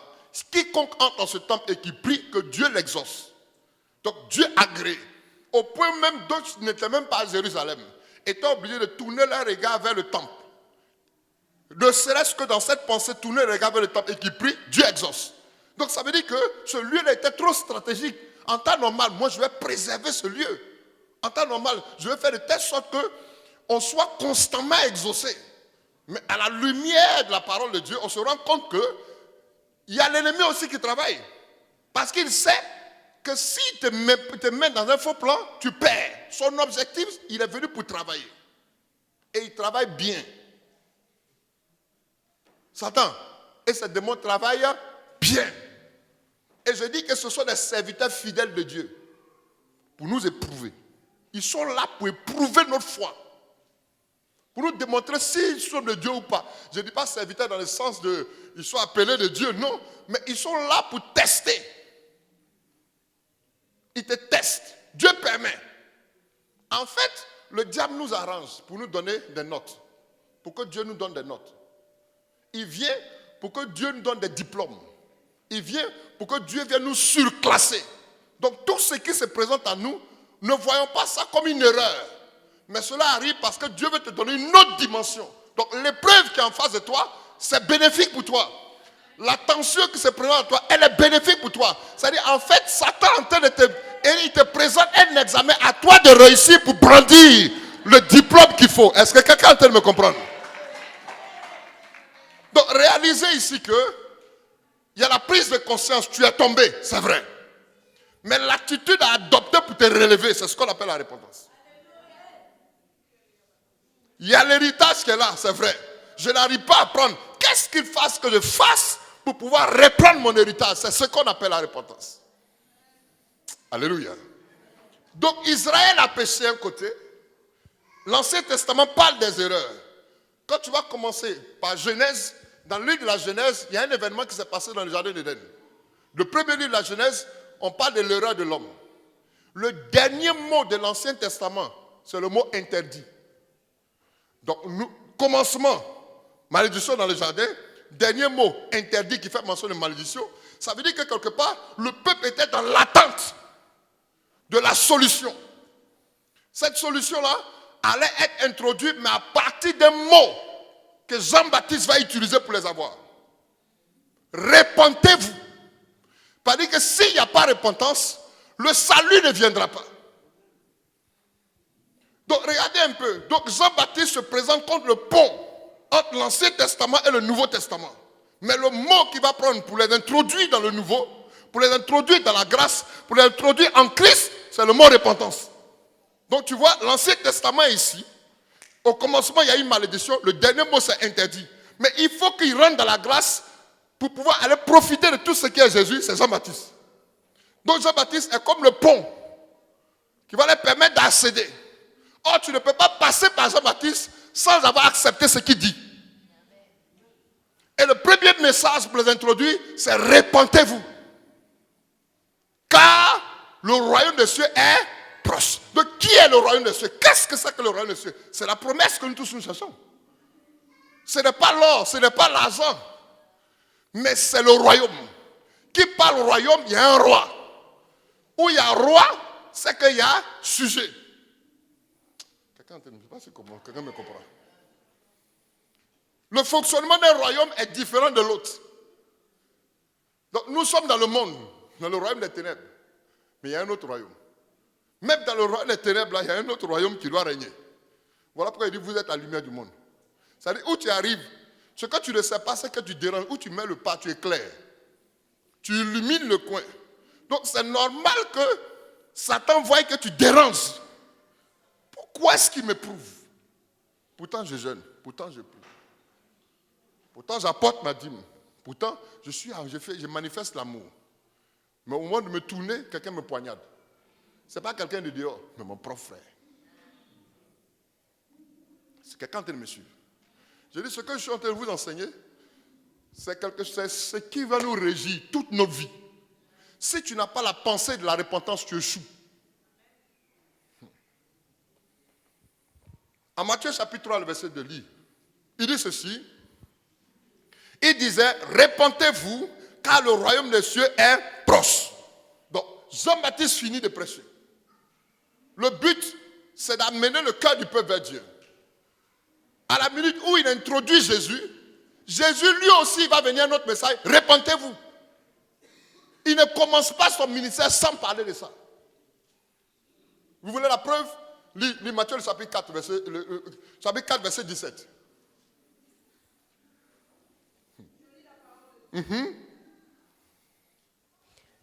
quiconque entre dans ce temple et qui prie, que Dieu l'exauce. Donc Dieu agrée. Au point même d'autres n'étaient même pas à Jérusalem, étaient obligés de tourner leur regard vers le temple. Ne serait-ce que dans cette pensée, tourner le regard vers le temple et qui prie, Dieu exauce. Donc ça veut dire que ce lieu-là était trop stratégique. En temps normal, moi je vais préserver ce lieu. En temps normal, je vais faire de telle sorte qu'on soit constamment exaucé. Mais à la lumière de la parole de Dieu, on se rend compte qu'il y a l'ennemi aussi qui travaille. Parce qu'il sait que s'il te met dans un faux plan, tu perds. Son objectif, il est venu pour travailler. Et il travaille bien. Satan et ses démons travaillent bien. Et je dis que ce sont des serviteurs fidèles de Dieu pour nous éprouver. Ils sont là pour éprouver notre foi. Pour nous démontrer s'ils sont de Dieu ou pas. Je ne dis pas serviteurs dans le sens de ils sont appelés de Dieu, non. Mais ils sont là pour tester. Ils te testent. Dieu permet. En fait, le diable nous arrange pour nous donner des notes. Pour que Dieu nous donne des notes. Il vient pour que Dieu nous donne des diplômes. Il vient pour que Dieu vienne nous surclasser. Donc tout ce qui se présente à nous, ne voyons pas ça comme une erreur. Mais cela arrive parce que Dieu veut te donner une autre dimension. Donc l'épreuve qui est en face de toi, c'est bénéfique pour toi. La tension qui se présente à toi, elle est bénéfique pour toi. C'est-à-dire, en fait, Satan est en train de il te présente un examen à toi de réussir pour brandir le diplôme qu'il faut. Est-ce que quelqu'un est en train de me comprendre? Donc réalisez ici que il y a la prise de conscience, tu es tombé, c'est vrai. Mais l'attitude à adopter pour te relever, c'est ce qu'on appelle la repentance. Il y a l'héritage qui est là, c'est vrai. Je n'arrive pas à prendre. Qu'est-ce qu'il fasse que je fasse pour pouvoir reprendre mon héritage? C'est ce qu'on appelle la repentance. Alléluia. Donc Israël a péché un côté. L'Ancien Testament parle des erreurs. Quand tu vas commencer par Genèse, dans le livre de la Genèse, il y a un événement qui s'est passé dans le jardin d'Éden. Le premier livre de la Genèse, on parle de l'erreur de l'homme. Le dernier mot de l'Ancien Testament, c'est le mot interdit. Donc, commencement, malédiction dans le jardin. dernier mot interdit qui fait mention de malédiction, ça veut dire que quelque part, le peuple était dans l'attente de la solution. Cette solution-là allait être introduite, mais à partir d'un mot que Jean-Baptiste va utiliser pour les avoir. Repentez-vous. C'est-à-dire que s'il n'y a pas repentance, le salut ne viendra pas. Donc regardez un peu. Donc Jean-Baptiste se présente contre le pont entre l'Ancien Testament et le Nouveau Testament. Mais le mot qu'il va prendre pour les introduire dans le Nouveau, pour les introduire dans la grâce, pour les introduire en Christ, c'est le mot repentance. Donc tu vois, l'Ancien Testament est ici. Au commencement, il y a une malédiction. Le dernier mot, c'est interdit. Mais il faut qu'il rentre dans la grâce pour pouvoir aller profiter de tout ce qui est Jésus. C'est Jean-Baptiste. Donc Jean-Baptiste est comme le pont qui va leur permettre d'accéder. Or, tu ne peux pas passer par Jean-Baptiste sans avoir accepté ce qu'il dit. Et le premier message pour les introduire, c'est repentez-vous. Car le royaume des cieux est proche. Donc, qui est le royaume des cieux? Qu'est-ce que c'est que le royaume des cieux? C'est la promesse que nous tous nous cherchons. Ce n'est pas l'or, ce n'est pas l'argent, mais c'est le royaume. Qui parle au royaume, il y a un roi. Où il y a roi, c'est qu'il y a sujet. Quelqu'un me comprend. Le fonctionnement d'un royaume est différent de l'autre. Donc nous sommes dans le monde, dans le royaume des ténèbres. Mais il y a un autre royaume. Même dans le royaume des ténèbres, là, il y a un autre royaume qui doit régner. Voilà pourquoi il dit vous êtes la lumière du monde. C'est-à-dire où tu arrives, ce que tu ne sais pas, c'est que tu déranges. Où tu mets le pas, tu éclaires. Tu illumines le coin. Donc c'est normal que Satan voie que tu déranges. Pourquoi est-ce qu'il m'éprouve? Pourtant je jeûne, pourtant je prie. Pourtant j'apporte ma dîme. Pourtant je manifeste l'amour. Mais au moment de me tourner, quelqu'un me poignarde. Ce n'est pas quelqu'un de dehors, mais mon propre frère. C'est quelqu'un en train de me suivre. Je dis ce que je suis en train de vous enseigner, c'est ce qui va nous régir toute notre vie. Si tu n'as pas la pensée de la repentance, tu échoues. En Matthieu chapitre 3, le verset 2, il dit ceci. Il disait, repentez-vous, car le royaume des cieux est proche. Donc, Jean-Baptiste finit de prêcher. Le but, c'est d'amener le cœur du peuple vers Dieu. À la minute où il introduit Jésus, Jésus lui aussi va venir notre message, repentez-vous. Il ne commence pas son ministère sans parler de ça. Vous voulez la preuve? Lis Matthieu le chapitre 4, verset 17.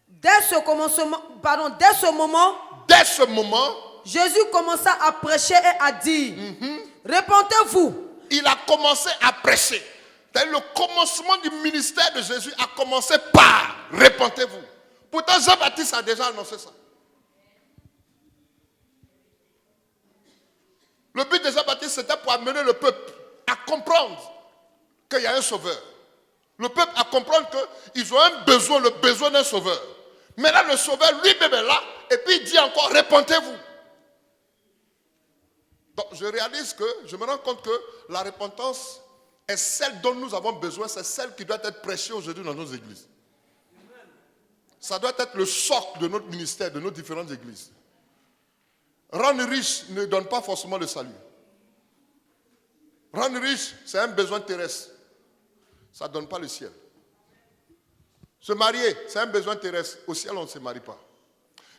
Dès ce moment, Jésus commença à prêcher et à dire, repentez-vous. Il a commencé à prêcher. Le commencement du ministère de Jésus a commencé par repentez-vous. Pourtant, Jean-Baptiste a déjà annoncé ça. Le but de Jean-Baptiste, c'était pour amener le peuple à comprendre qu'il y a un sauveur. Le peuple à comprendre qu'ils ont un besoin, le besoin d'un sauveur. Mais là, le sauveur lui-même est là, et puis il dit encore, repentez-vous. Donc, je me rends compte que la repentance est celle dont nous avons besoin, c'est celle qui doit être prêchée aujourd'hui dans nos églises. Ça doit être le socle de notre ministère, de nos différentes églises. Rendre riche ne donne pas forcément le salut. Rendre riche, c'est un besoin terrestre. Ça ne donne pas le ciel. Se marier, c'est un besoin terrestre. Au ciel, on ne se marie pas.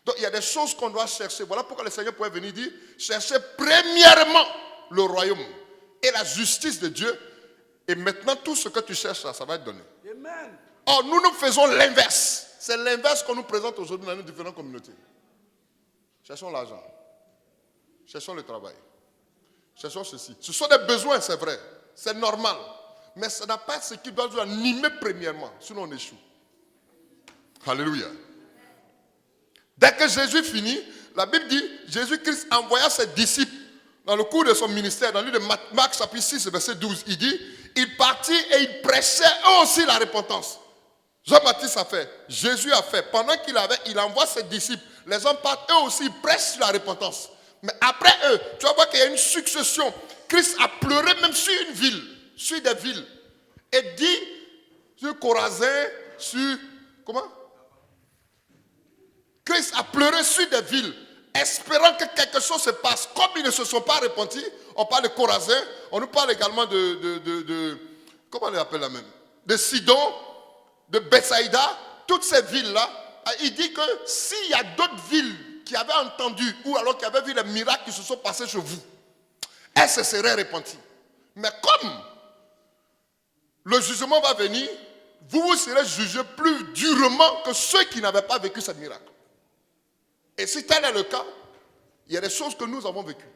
Donc, il y a des choses qu'on doit chercher. Voilà pourquoi le Seigneur pouvait venir dire, cherchez premièrement le royaume et la justice de Dieu. Et maintenant, tout ce que tu cherches, ça va être donné. Amen. Or, nous faisons l'inverse. C'est l'inverse qu'on nous présente aujourd'hui dans nos différentes communautés. Cherchons l'argent. Cherchons le travail. Cherchons ceci. Ce sont des besoins, c'est vrai. C'est normal. Mais ce n'est pas ce qui doit nous animer premièrement. Sinon, on échoue. Alléluia. Dès que Jésus finit, la Bible dit, Jésus-Christ envoya ses disciples dans le cours de son ministère, dans le livre de Marc chapitre 6, verset 12, il dit, il partit et il prêchait eux aussi la repentance. Jean-Baptiste a fait, Jésus a fait. Pendant il envoie ses disciples, les gens partent eux aussi, ils prêchent la repentance. Mais après eux, tu vas voir qu'il y a une succession. Christ a pleuré même sur une ville, sur des villes. Et dit, sur Chorazin, sur... Comment? Christ a pleuré sur des villes, espérant que quelque chose se passe. Comme ils ne se sont pas repentis, on parle de Chorazin, on nous parle également de comment on les appelle là même? De Sidon, de Bethsaïda, toutes ces villes-là. Il dit que s'il y a d'autres villes qui avaient entendu, ou alors qui avaient vu les miracles qui se sont passés chez vous, elles se seraient repenties. Mais comme le jugement va venir, vous serez jugés plus durement que ceux qui n'avaient pas vécu ce miracle. Et si tel est le cas, il y a des choses que nous avons vécues.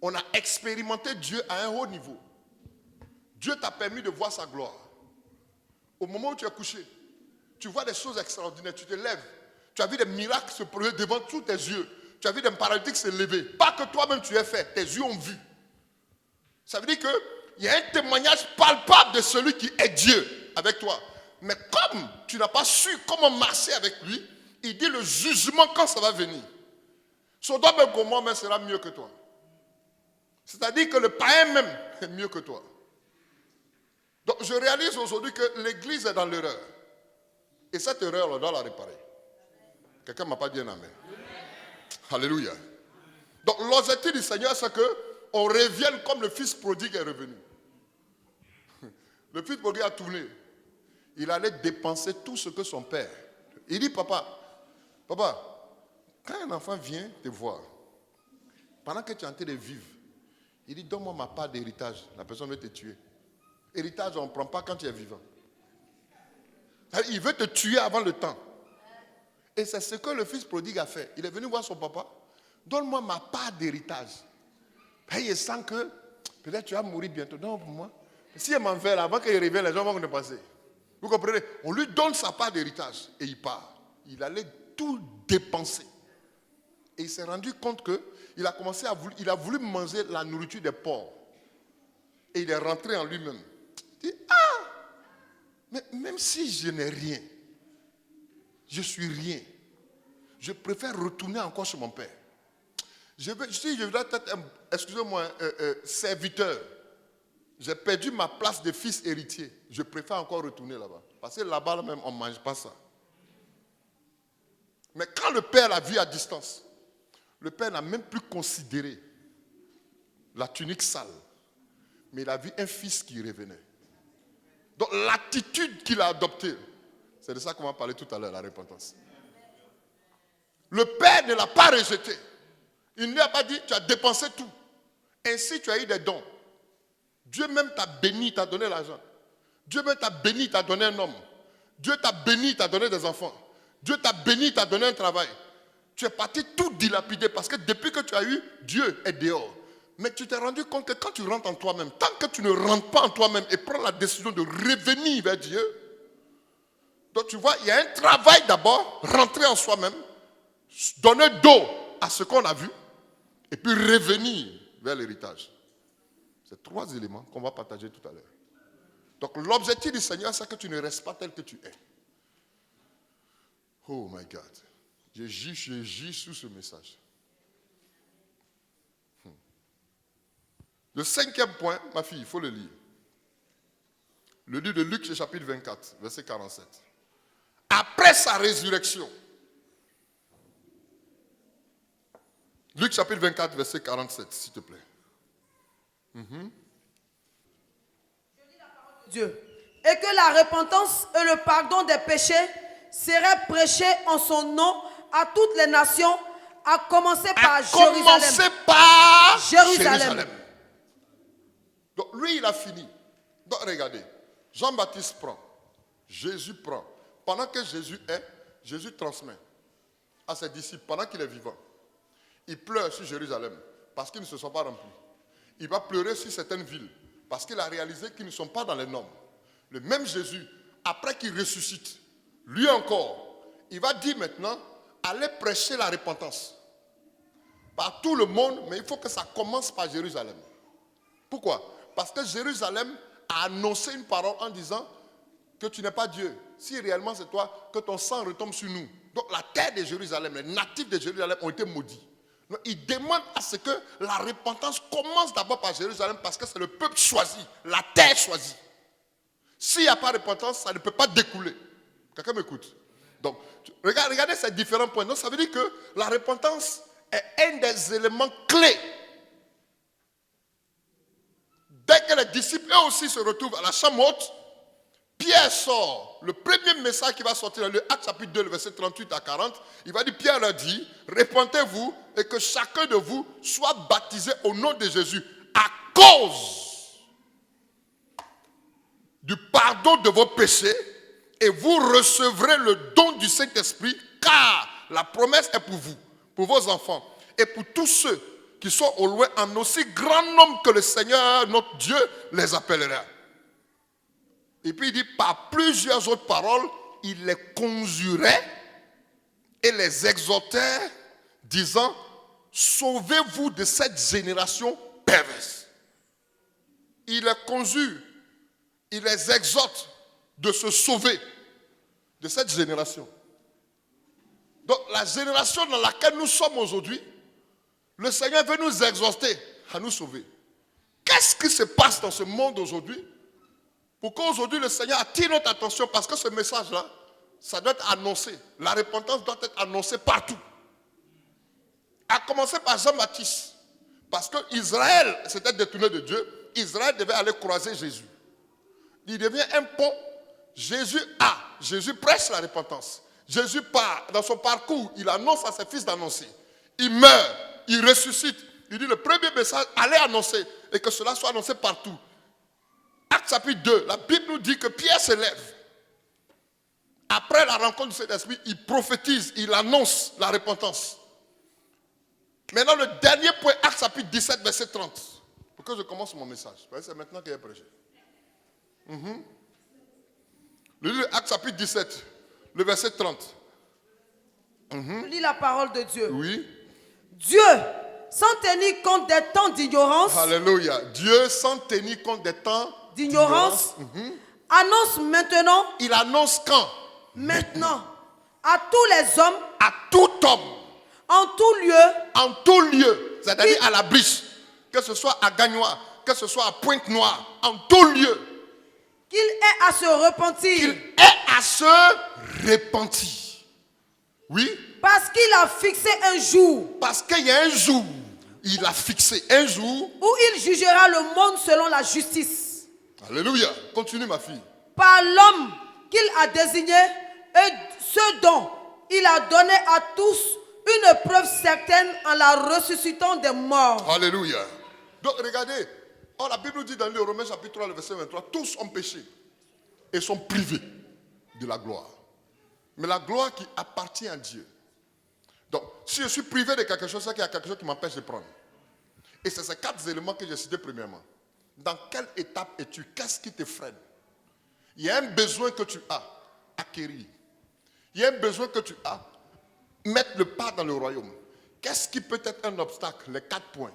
On a expérimenté Dieu à un haut niveau. Dieu t'a permis de voir sa gloire. Au moment où tu es couché, tu vois des choses extraordinaires, tu te lèves. Tu as vu des miracles se produire devant tous tes yeux. Tu as vu des paralytiques se lever. Pas que toi-même tu aies fait, tes yeux ont vu. Ça veut dire qu'il y a un témoignage palpable de celui qui est Dieu avec toi. Mais comme tu n'as pas su comment marcher avec lui, il dit le jugement quand ça va venir. Sodome et Gomorrhe même sera mieux que toi. C'est-à-dire que le païen même est mieux que toi. Donc je réalise aujourd'hui que l'église est dans l'erreur. Et cette erreur, on doit la réparer. Quelqu'un ne m'a pas dit un amen. Alléluia. Donc l'objectif du Seigneur, c'est qu'on revienne comme le fils prodigue est revenu. Le fils prodigue a tourné. Il allait dépenser tout ce que son père. Il dit, papa, quand un enfant vient te voir, pendant que tu es en train de vivre, il dit, donne-moi ma part d'héritage. La personne veut te tuer. Héritage, on ne prend pas quand tu es vivant. Il veut te tuer avant le temps. Et c'est ce que le fils prodigue a fait. Il est venu voir son papa. Donne-moi ma part d'héritage. Et il sent que peut-être tu vas mourir bientôt. Non, pour moi. Si il m'en fait là, avant qu'il revienne, les gens vont nous passer. Vous comprenez? On lui donne sa part d'héritage et il part. Il allait tout dépenser. Et il s'est rendu compte qu'il a commencé il a voulu manger la nourriture des porcs. Et il est rentré en lui-même. Il dit, mais même si je n'ai rien, je suis rien, je préfère retourner encore chez mon père. Si je dois être, excusez-moi, serviteur, j'ai perdu ma place de fils héritier, je préfère encore retourner là-bas. Parce que là-bas même, on ne mange pas ça. Mais quand le père l'a vu à distance, le père n'a même plus considéré la tunique sale. Mais il a vu un fils qui revenait. Donc l'attitude qu'il a adoptée, c'est de ça qu'on va parler tout à l'heure, la repentance. Le père ne l'a pas rejeté. Il ne lui a pas dit, tu as dépensé tout. Ainsi tu as eu des dons. Dieu même t'a béni, t'a donné l'argent. Dieu même t'a béni, t'a donné un homme. Dieu t'a béni, t'a donné des enfants. Dieu t'a béni, t'a donné un travail. Tu es parti tout dilapider parce que depuis que tu as eu, Dieu est dehors. Mais tu t'es rendu compte que quand tu rentres en toi-même, tant que tu ne rentres pas en toi-même et prends la décision de revenir vers Dieu, donc tu vois, il y a un travail d'abord, rentrer en soi-même, donner dos à ce qu'on a vu, et puis revenir vers l'héritage. C'est trois éléments qu'on va partager tout à l'heure. Donc l'objectif du Seigneur, c'est que tu ne restes pas tel que tu es. Oh my God. Je gis sur ce message. Le cinquième point, ma fille, il faut le lire. Le livre de Luc, chapitre 24, verset 47. Après sa résurrection. Luc, chapitre 24, verset 47, s'il te plaît. Dieu. Et que la repentance et le pardon des péchés seraient prêchés en son nom à toutes les nations, à commencer par Jérusalem. Donc lui, il a fini. Donc regardez, Jean-Baptiste prend, Jésus prend. Pendant que Jésus est, Jésus transmet à ses disciples, pendant qu'il est vivant. Il pleure sur Jérusalem parce qu'ils ne se sont pas remplis. Il va pleurer sur certaines villes parce qu'il a réalisé qu'ils ne sont pas dans les normes. Le même Jésus, après qu'il ressuscite, lui encore, il va dire maintenant, allez prêcher la repentance. Par tout le monde, mais il faut que ça commence par Jérusalem. Pourquoi? Parce que Jérusalem a annoncé une parole en disant que tu n'es pas Dieu. Si réellement c'est toi, que ton sang retombe sur nous. Donc la terre de Jérusalem, les natifs de Jérusalem ont été maudits. Donc, il demande à ce que la repentance commence d'abord par Jérusalem parce que c'est le peuple choisi, la terre choisie. S'il n'y a pas de repentance, ça ne peut pas découler. Quelqu'un m'écoute? Donc, regardez ces différents points. Donc, ça veut dire que la repentance est un des éléments clés. Dès que les disciples, eux aussi, se retrouvent à la chambre haute, Pierre sort. Le premier message qui va sortir dans le Acte chapitre 2, le verset 38 à 40, il va dire, Pierre leur dit, repentez-vous et que chacun de vous soit baptisé au nom de Jésus à cause du pardon de vos péchés et vous recevrez le don du Saint-Esprit car la promesse est pour vous, pour vos enfants et pour tous ceux qui sont au loin en aussi grand nombre que le Seigneur, notre Dieu, les appellera. Et puis il dit, par plusieurs autres paroles, il les conjurait et les exhortait, disant, sauvez-vous de cette génération perverse. Il les conjure, il les exhorte de se sauver de cette génération. Donc la génération dans laquelle nous sommes aujourd'hui, le Seigneur veut nous exhorter à nous sauver. Qu'est-ce qui se passe dans ce monde aujourd'hui? Pourquoi aujourd'hui le Seigneur attire notre attention? Parce que ce message-là, ça doit être annoncé. La repentance doit être annoncée partout. À commencer par Jean-Baptiste. Parce que Israël s'était détourné de Dieu. Israël devait aller croiser Jésus. Il devient un pont. Jésus prêche la repentance. Jésus part dans son parcours. Il annonce à ses fils d'annoncer. Il meurt. Il ressuscite. Il dit le premier message, allez annoncer. Et que cela soit annoncé partout. Acte chapitre 2, la Bible nous dit que Pierre se lève. Après la rencontre du Saint-Esprit, il prophétise, il annonce la repentance. Maintenant, le dernier point, Acte chapitre 17, verset 30. Pour que je commence mon message. C'est maintenant qu'il est prêché. Le livre Acte chapitre 17, le verset 30. Je lis la parole de Dieu. Oui. Dieu, sans tenir compte des temps d'ignorance. Alléluia. Dieu, sans tenir compte des temps d'ignorance, annonce maintenant. Il annonce quand? Maintenant. À tous les hommes. À tout homme. En tout lieu. En tout lieu. C'est-à-dire à la Briche. Que ce soit à Gagnois, que ce soit à Pointe-Noire. En tout lieu. Qu'il ait à se repentir. Qu'il ait à se repentir. Oui. Parce qu'il a fixé un jour. Parce qu'il y a un jour. Il a fixé un jour. Où il jugera le monde selon la justice. Alléluia. Continue ma fille. Par l'homme qu'il a désigné et ce dont il a donné à tous une preuve certaine en la ressuscitant des morts. Alléluia. Donc regardez, la Bible nous dit dans le Romains chapitre 3, le verset 23, tous ont péché et sont privés de la gloire. Mais la gloire qui appartient à Dieu. Donc, si je suis privé de quelque chose, c'est qu'il y a quelque chose qui m'empêche de prendre. Et c'est ces 4 éléments que j'ai cités premièrement. Dans quelle étape es-tu? Qu'est-ce qui te freine? Il y a un besoin que tu as, acquérir. Il y a un besoin que tu as, mettre le pas dans le royaume. Qu'est-ce qui peut être un obstacle? Les 4 points.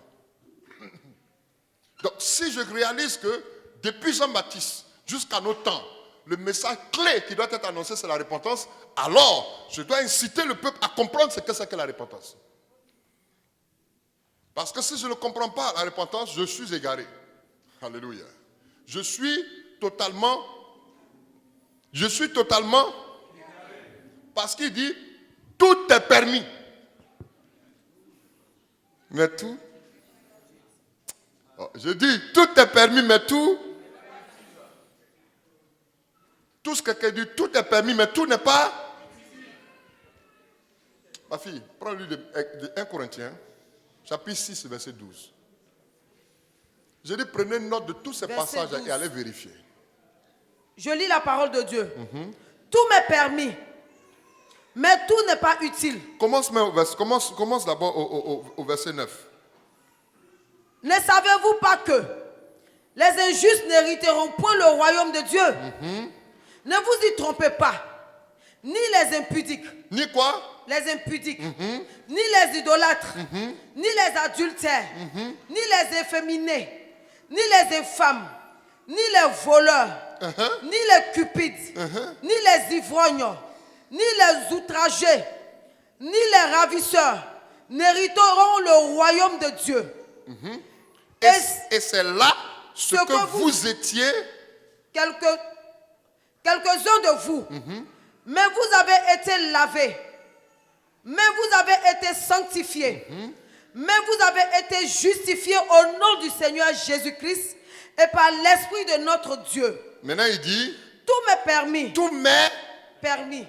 Donc, si je réalise que depuis Jean-Baptiste jusqu'à nos temps, le message clé qui doit être annoncé, c'est la repentance, alors je dois inciter le peuple à comprendre ce que c'est que la repentance. Parce que si je ne comprends pas la repentance, je suis égaré. Alléluia. Je suis totalement, parce qu'il dit, tout est permis. Mais tout, je dis, tout est permis, mais tout ce que quelqu'un dit, tout est permis, mais tout n'est pas. Ma fille, prends-lui de 1 Corinthiens, chapitre 6, verset 12. Je dis, prenez note de tous ces passages 12. Et allez vérifier. Je lis la parole de Dieu. Tout m'est permis, mais tout n'est pas utile. Commence d'abord au verset 9. Ne savez-vous pas que les injustes n'hériteront point le royaume de Dieu? Ne vous y trompez pas. Ni les impudiques. Ni quoi? Les impudiques. Ni les idolâtres. Ni les adultères. Ni les efféminés. Ni les infâmes. Ni les voleurs. Ni les cupides. Ni les ivrognes. Ni les outragés. Ni les ravisseurs n'hériteront le royaume de Dieu. Et c'est là ce que vous étiez. quelques-uns de vous, mais vous avez été lavés, mais vous avez été sanctifiés, mais vous avez été justifiés au nom du Seigneur Jésus-Christ et par l'Esprit de notre Dieu. Maintenant il dit, Tout m'est permis, tout m'est permis,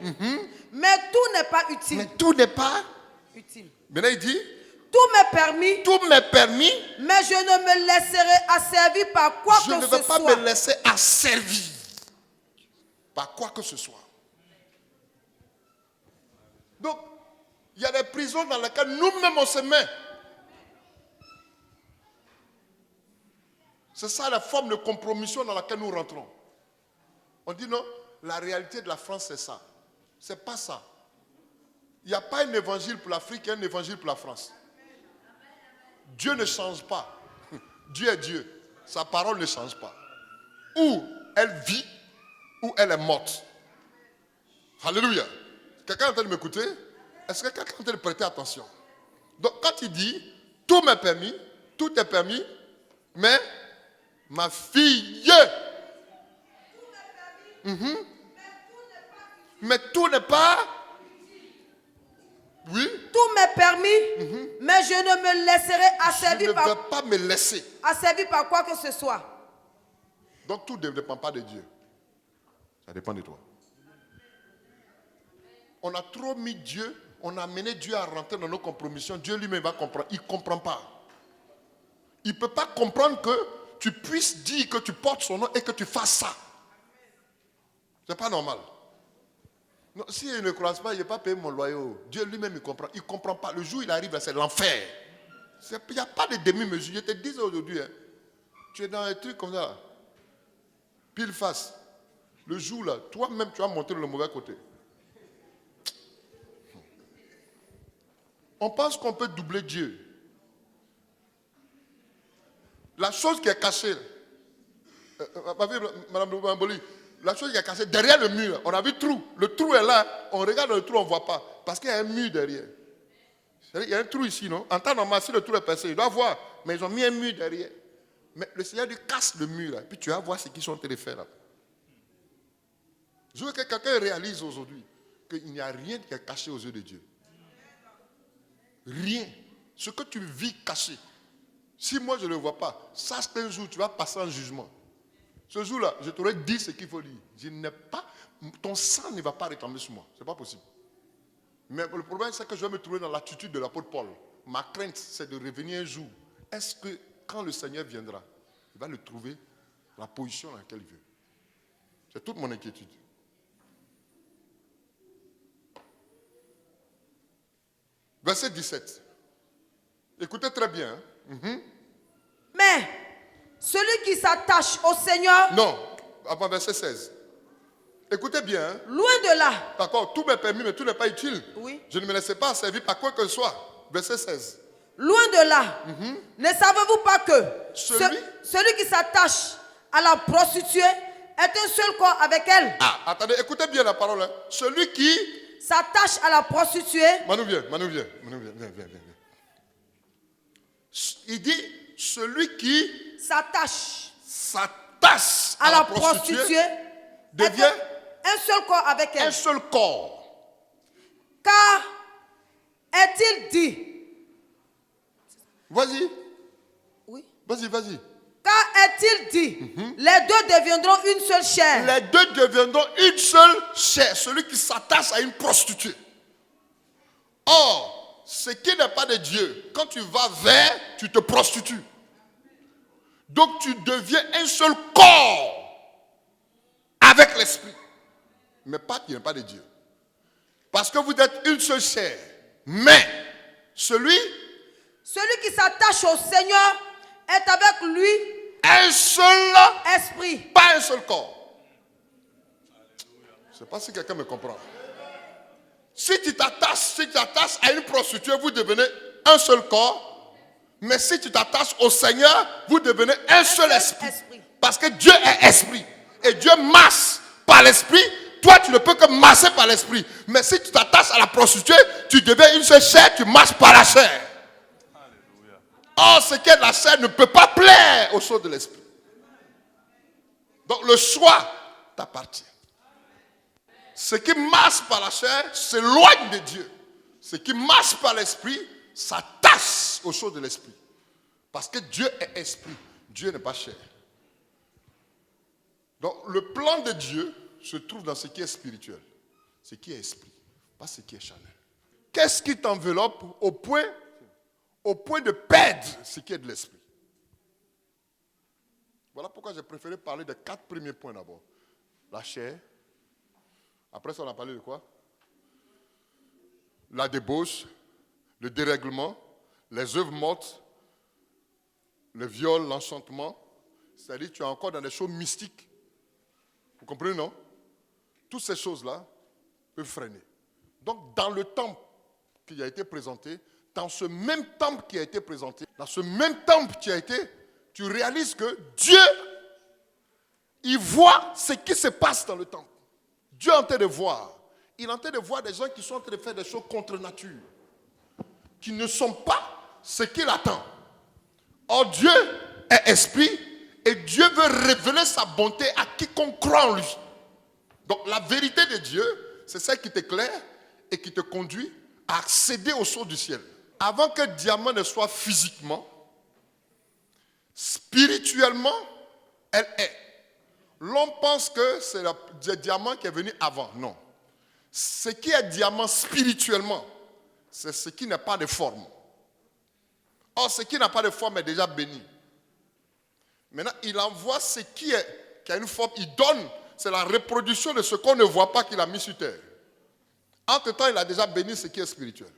mais tout n'est pas utile. mais tout n'est pas. Utile. Maintenant il dit, Tout m'est permis, tout m'est permis, mais je ne me laisserai asservir par quoi je ne que veux ce pas soit. me laisser asservir par quoi que ce soit. Donc, il y a des prisons dans lesquelles nous-mêmes on se met. C'est ça la forme de compromission dans laquelle nous rentrons. On dit non, la réalité de la France c'est ça. C'est pas ça. Il n'y a pas un évangile pour l'Afrique et un évangile pour la France. Dieu ne change pas. Dieu est Dieu. Sa parole ne change pas. Ou elle vit, ou elle est morte. Alléluia. Quelqu'un est en train de m'écouter? Est-ce que quelqu'un est en train de prêter attention? Donc quand il dit, tout m'est permis, tout est permis, mais ma fille, mais tout n'est pas, oui, Tout m'est permis, mais je ne me laisserai je asservir ne par, vais pas me laisser. asservir par quoi que ce soit. Donc tout ne dépend pas de Dieu. Ça dépend de toi. On a trop mis Dieu, on a amené Dieu à rentrer dans nos compromissions. Dieu lui-même va comprendre. Il ne comprend pas. Il ne peut pas comprendre que tu puisses dire que tu portes son nom et que tu fasses ça. Ce n'est pas normal. Non, s'il ne croit pas, il n'a pas payé mon loyer. Dieu lui-même, il comprend. Il ne comprend pas. Le jour où il arrive, là, c'est l'enfer. Il n'y a pas de demi-mesure. Je te dis aujourd'hui, hein, tu es dans un truc comme ça. Pile face. Le jour là, toi-même, tu vas monter le mauvais côté. On pense qu'on peut doubler Dieu. La chose qui est cachée, Madame Mboli, la chose qui est cachée derrière le mur, on a vu le trou. Le trou est là, on regarde le trou, on ne voit pas. Parce qu'il y a un mur derrière. Il y a un trou ici, non? En temps normal, si le trou est percé, il doit voir. Mais ils ont mis un mur derrière. Mais le Seigneur lui casse le mur là. Puis tu vas voir ce qu'ils sont en train de faire là. Je veux que quelqu'un réalise aujourd'hui qu'il n'y a rien qui est caché aux yeux de Dieu. Rien. Ce que tu vis caché. Si moi je ne le vois pas, sache qu'un jour tu vas passer en jugement. Ce jour-là, je t'aurais dit ce qu'il faut dire. Je n'ai pas, ton sang ne va pas retomber sur moi. Ce n'est pas possible. Mais le problème, c'est que je vais me trouver dans l'attitude de l'apôtre Paul. Ma crainte, c'est de revenir un jour. Est-ce que quand le Seigneur viendra, il va le trouver la position dans laquelle il veut? C'est toute mon inquiétude. Verset 17. Écoutez très bien. Hein? Mais celui qui s'attache au Seigneur, Non, avant verset 16. Écoutez bien. Hein? loin de là. D'accord, tout m'est permis, mais tout n'est pas utile. Oui. Je ne me laisserai pas servir par quoi que ce soit. Verset 16. Loin de là. Ne savez-vous pas que celui qui s'attache à la prostituée est un seul corps avec elle? Ah, attendez, écoutez bien la parole. Hein? Celui qui s'attache à la prostituée. Manu, viens. Il dit, celui qui s'attache à la prostituée devient un seul corps avec elle. Un seul corps. Car est-il dit? Vas-y. Oui. Vas-y. Car est-il dit? Les deux deviendront une seule chair. Les deux deviendront une seule chair. Celui qui s'attache à une prostituée. Or, ce qui n'est pas de Dieu, quand tu vas vers, tu te prostitues. Donc tu deviens un seul corps avec l'esprit. Mais pas qui n'est pas de Dieu. Parce que vous êtes une seule chair. Mais celui qui s'attache au Seigneur est avec lui un seul esprit. Pas un seul corps. Je ne sais pas si quelqu'un me comprend. Si tu t'attaches à une prostituée, vous devenez un seul corps. Mais si tu t'attaches au Seigneur, vous devenez un seul esprit. Parce que Dieu est esprit. Et Dieu marche par l'esprit. Toi, tu ne peux que marcher par l'esprit. Mais si tu t'attaches à la prostituée, tu deviens une seule chair, tu marches par la chair. Or, ce qui est de la chair ne peut pas plaire aux choses de l'esprit. Donc, le choix t'appartient. Ce qui marche par la chair s'éloigne de Dieu. Ce qui marche par l'esprit s'attache aux choses de l'esprit. Parce que Dieu est esprit. Dieu n'est pas chair. Donc le plan de Dieu se trouve dans ce qui est spirituel. Ce qui est esprit, pas ce qui est charnel. Qu'est-ce qui t'enveloppe au point de perdre ce qui est de l'esprit? Voilà pourquoi j'ai préféré parler des 4 premiers points d'abord. La chair. Après ça, on a parlé de quoi? La débauche, le dérèglement, les œuvres mortes, le viol, l'enchantement. C'est-à-dire que tu es encore dans des choses mystiques. Vous comprenez, non? Toutes ces choses-là peuvent freiner. Donc, dans le temple qui a été présenté, dans ce même temple qui a été présenté, dans ce même temple qui a été, tu réalises que Dieu, il voit ce qui se passe dans le temple. Dieu est en train de voir. Il est en train de voir des gens qui sont en train de faire des choses contre nature, qui ne sont pas ce qu'il attend. Or, Dieu est esprit et Dieu veut révéler sa bonté à quiconque croit en lui. Donc, la vérité de Dieu, c'est celle qui t'éclaire et qui te conduit à accéder aux choses du ciel. Avant que le diamant ne soit physiquement, spirituellement, elle est. L'on pense que c'est le diamant qui est venu avant. Non. Ce qui est diamant spirituellement, c'est ce qui n'a pas de forme. Or, ce qui n'a pas de forme est déjà béni. Maintenant, il envoie ce qui a une forme, il donne, c'est la reproduction de ce qu'on ne voit pas qu'il a mis sur terre. Entre-temps, il a déjà béni ce qui est spirituel.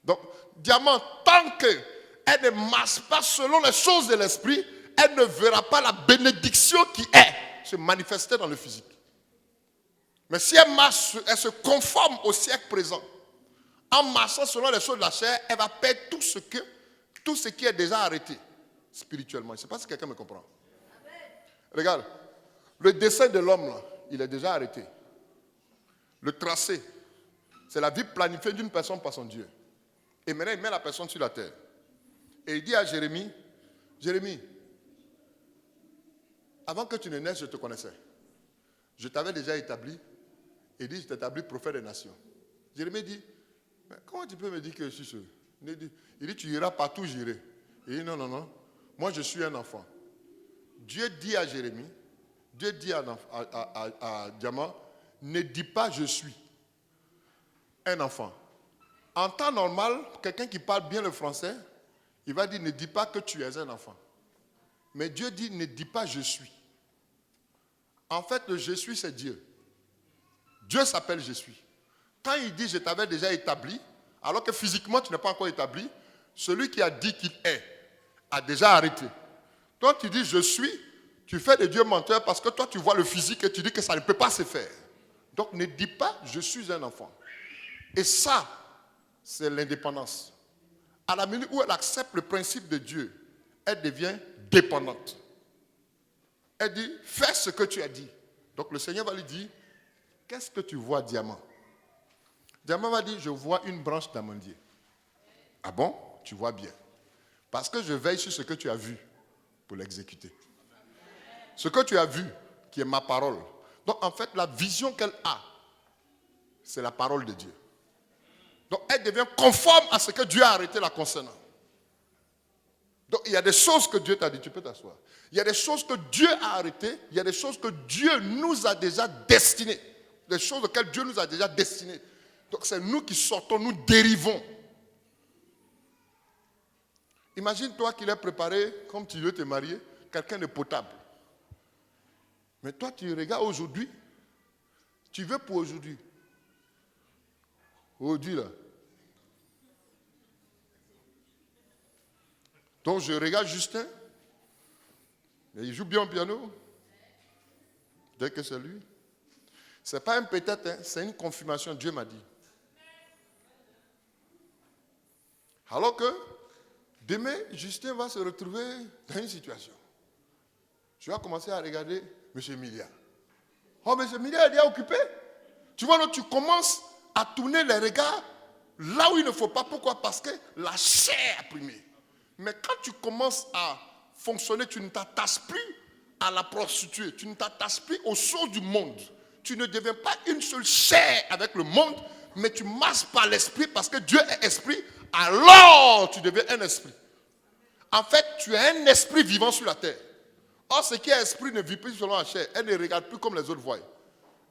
Donc, diamant, tant qu'elle ne marche pas selon les choses de l'esprit, elle ne verra pas la bénédiction qui est se manifester dans le physique. Mais si elle marche, elle se conforme au siècle présent, en marchant selon les choses de la chair, elle va perdre tout ce qui est déjà arrêté spirituellement. Je ne sais pas si quelqu'un me comprend. Regarde, le dessin de l'homme, là, il est déjà arrêté. Le tracé, c'est la vie planifiée d'une personne par son Dieu. Et maintenant, il met la personne sur la terre. Et il dit à Jérémie, Jérémie, avant que tu ne naisses, je te connaissais. Je t'avais déjà établi. Et dit, je t'ai établi prophète des nations. Jérémie dit, mais comment tu peux me dire que je suis ce? Il dit, tu iras partout, j'irai. Il dit, non, non, non. Moi, je suis un enfant. Dieu dit à Jérémie, Dieu dit à Diamant, ne dis pas je suis un enfant. En temps normal, quelqu'un qui parle bien le français, il va dire, ne dis pas que tu es un enfant. Mais Dieu dit, ne dis pas je suis. En fait, le je suis, c'est Dieu. Dieu s'appelle je suis. Quand il dit, je t'avais déjà établi, alors que physiquement, tu n'es pas encore établi, celui qui a dit qu'il est, a déjà arrêté. Toi, tu dis, je suis, tu fais de Dieu menteur parce que toi, tu vois le physique et tu dis que ça ne peut pas se faire. Donc, ne dis pas, je suis un enfant. Et ça, c'est l'indépendance. À la minute où elle accepte le principe de Dieu, elle devient dépendante. Elle dit, fais ce que tu as dit. Donc le Seigneur va lui dire, qu'est-ce que tu vois, Diamant? Diamant va dire, je vois une branche d'amandier. Ah bon? Tu vois bien. Parce que je veille sur ce que tu as vu pour l'exécuter. Ce que tu as vu, qui est ma parole. Donc en fait, la vision qu'elle a, c'est la parole de Dieu. Donc elle devient conforme à ce que Dieu a arrêté la concernant. Donc il y a des choses que Dieu t'a dit, tu peux t'asseoir. Il y a des choses que Dieu a arrêtées, il y a des choses que Dieu nous a déjà destinées. Des choses auxquelles Dieu nous a déjà destinées. Donc c'est nous qui sortons, nous dérivons. Imagine-toi qu'il est préparé, comme tu veux te marier, quelqu'un de potable. Mais toi tu regardes aujourd'hui, tu veux pour aujourd'hui. Aujourd'hui là. Donc je regarde Justin, et il joue bien au piano. Dès que c'est lui. Ce n'est pas un peut-être, hein, c'est une confirmation, Dieu m'a dit. Alors que demain, Justin va se retrouver dans une situation. Tu vas commencer à regarder M. Milliard. Oh, M. Milliard est déjà occupé. Tu vois, donc tu commences à tourner les regards là où il ne faut pas. Pourquoi? Parce que la chair a primé. Mais quand tu commences à fonctionner, tu ne t'attaches plus à la prostituée, tu ne t'attaches plus aux choses du monde. tu ne deviens pas une seule chair avec le monde, mais tu marches par l'esprit parce que Dieu est esprit, alors tu deviens un esprit. En fait, tu es un esprit vivant sur la terre. Or, ce qui est esprit ne vit plus selon la chair. Elle ne regarde plus comme les autres voient.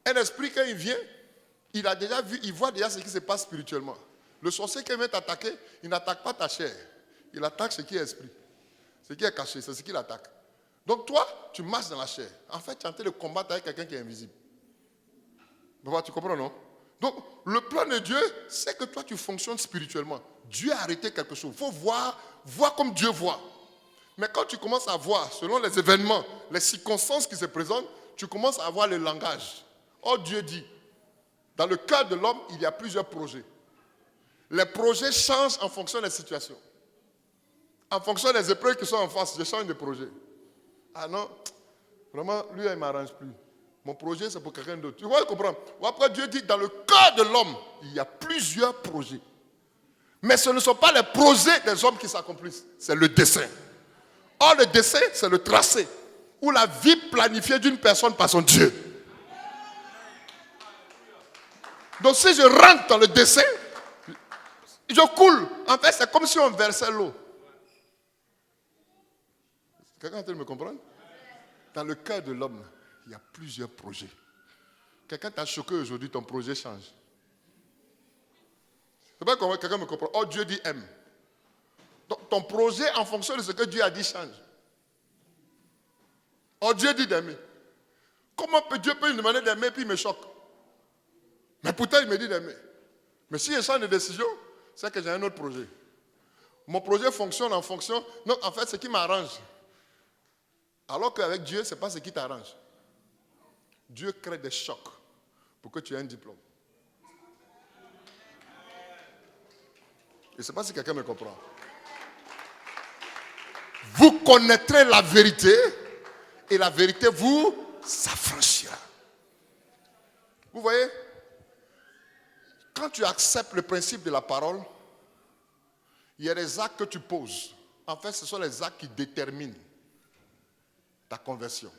Un esprit, quand il vient, il a déjà vu, il voit déjà ce qui se passe spirituellement. Le sorcier qui vient t'attaquer, il n'attaque pas ta chair. Il attaque ce qui est esprit. Ce qui est caché, c'est ce qu'il attaque. Donc toi, tu marches dans la chair. En fait, tu es en train de combattre avec quelqu'un qui est invisible. Tu comprends, non? Donc, le plan de Dieu, c'est que toi, tu fonctionnes spirituellement. Dieu a arrêté quelque chose. Il faut voir comme Dieu voit. Mais quand tu commences à voir, selon les événements, les circonstances qui se présentent, tu commences à avoir le langage. Oh, Dieu dit, dans le cœur de l'homme, il y a plusieurs projets. Les projets changent en fonction des situations. En fonction des épreuves qui sont en face, je change de projet. Ah non, vraiment, lui, il ne m'arrange plus. Mon projet, c'est pour quelqu'un d'autre. Tu vois, comprendre. Après, Dieu dit, dans le cœur de l'homme, il y a plusieurs projets. Mais ce ne sont pas les projets des hommes qui s'accomplissent, c'est le dessein. Or, le dessein, c'est le tracé, ou la vie planifiée d'une personne par son Dieu. Donc, si je rentre dans le dessein, je coule. En fait, c'est comme si on versait l'eau. Quelqu'un est en train de me comprendre? Dans le cœur de l'homme, il y a plusieurs projets. Quelqu'un t'a choqué aujourd'hui, ton projet change. C'est pas comment quelqu'un me comprend. Oh, Dieu dit aime. Donc, ton projet, en fonction de ce que Dieu a dit, change. Oh, Dieu dit d'aimer. Comment Dieu peut me demander d'aimer puis il me choque? Mais pourtant, il me dit d'aimer. Mais si je change de décision, c'est que j'ai un autre projet. Mon projet fonctionne en fonction... Non, en fait, ce qui m'arrange. Alors qu'avec Dieu, ce n'est pas ce qui t'arrange. Dieu crée des chocs pour que tu aies un diplôme. Je ne sais pas si quelqu'un me comprend. Vous connaîtrez la vérité et la vérité vous affranchira. Vous voyez, quand tu acceptes le principe de la parole, il y a des actes que tu poses. En fait, ce sont les actes qui déterminent ta conversion.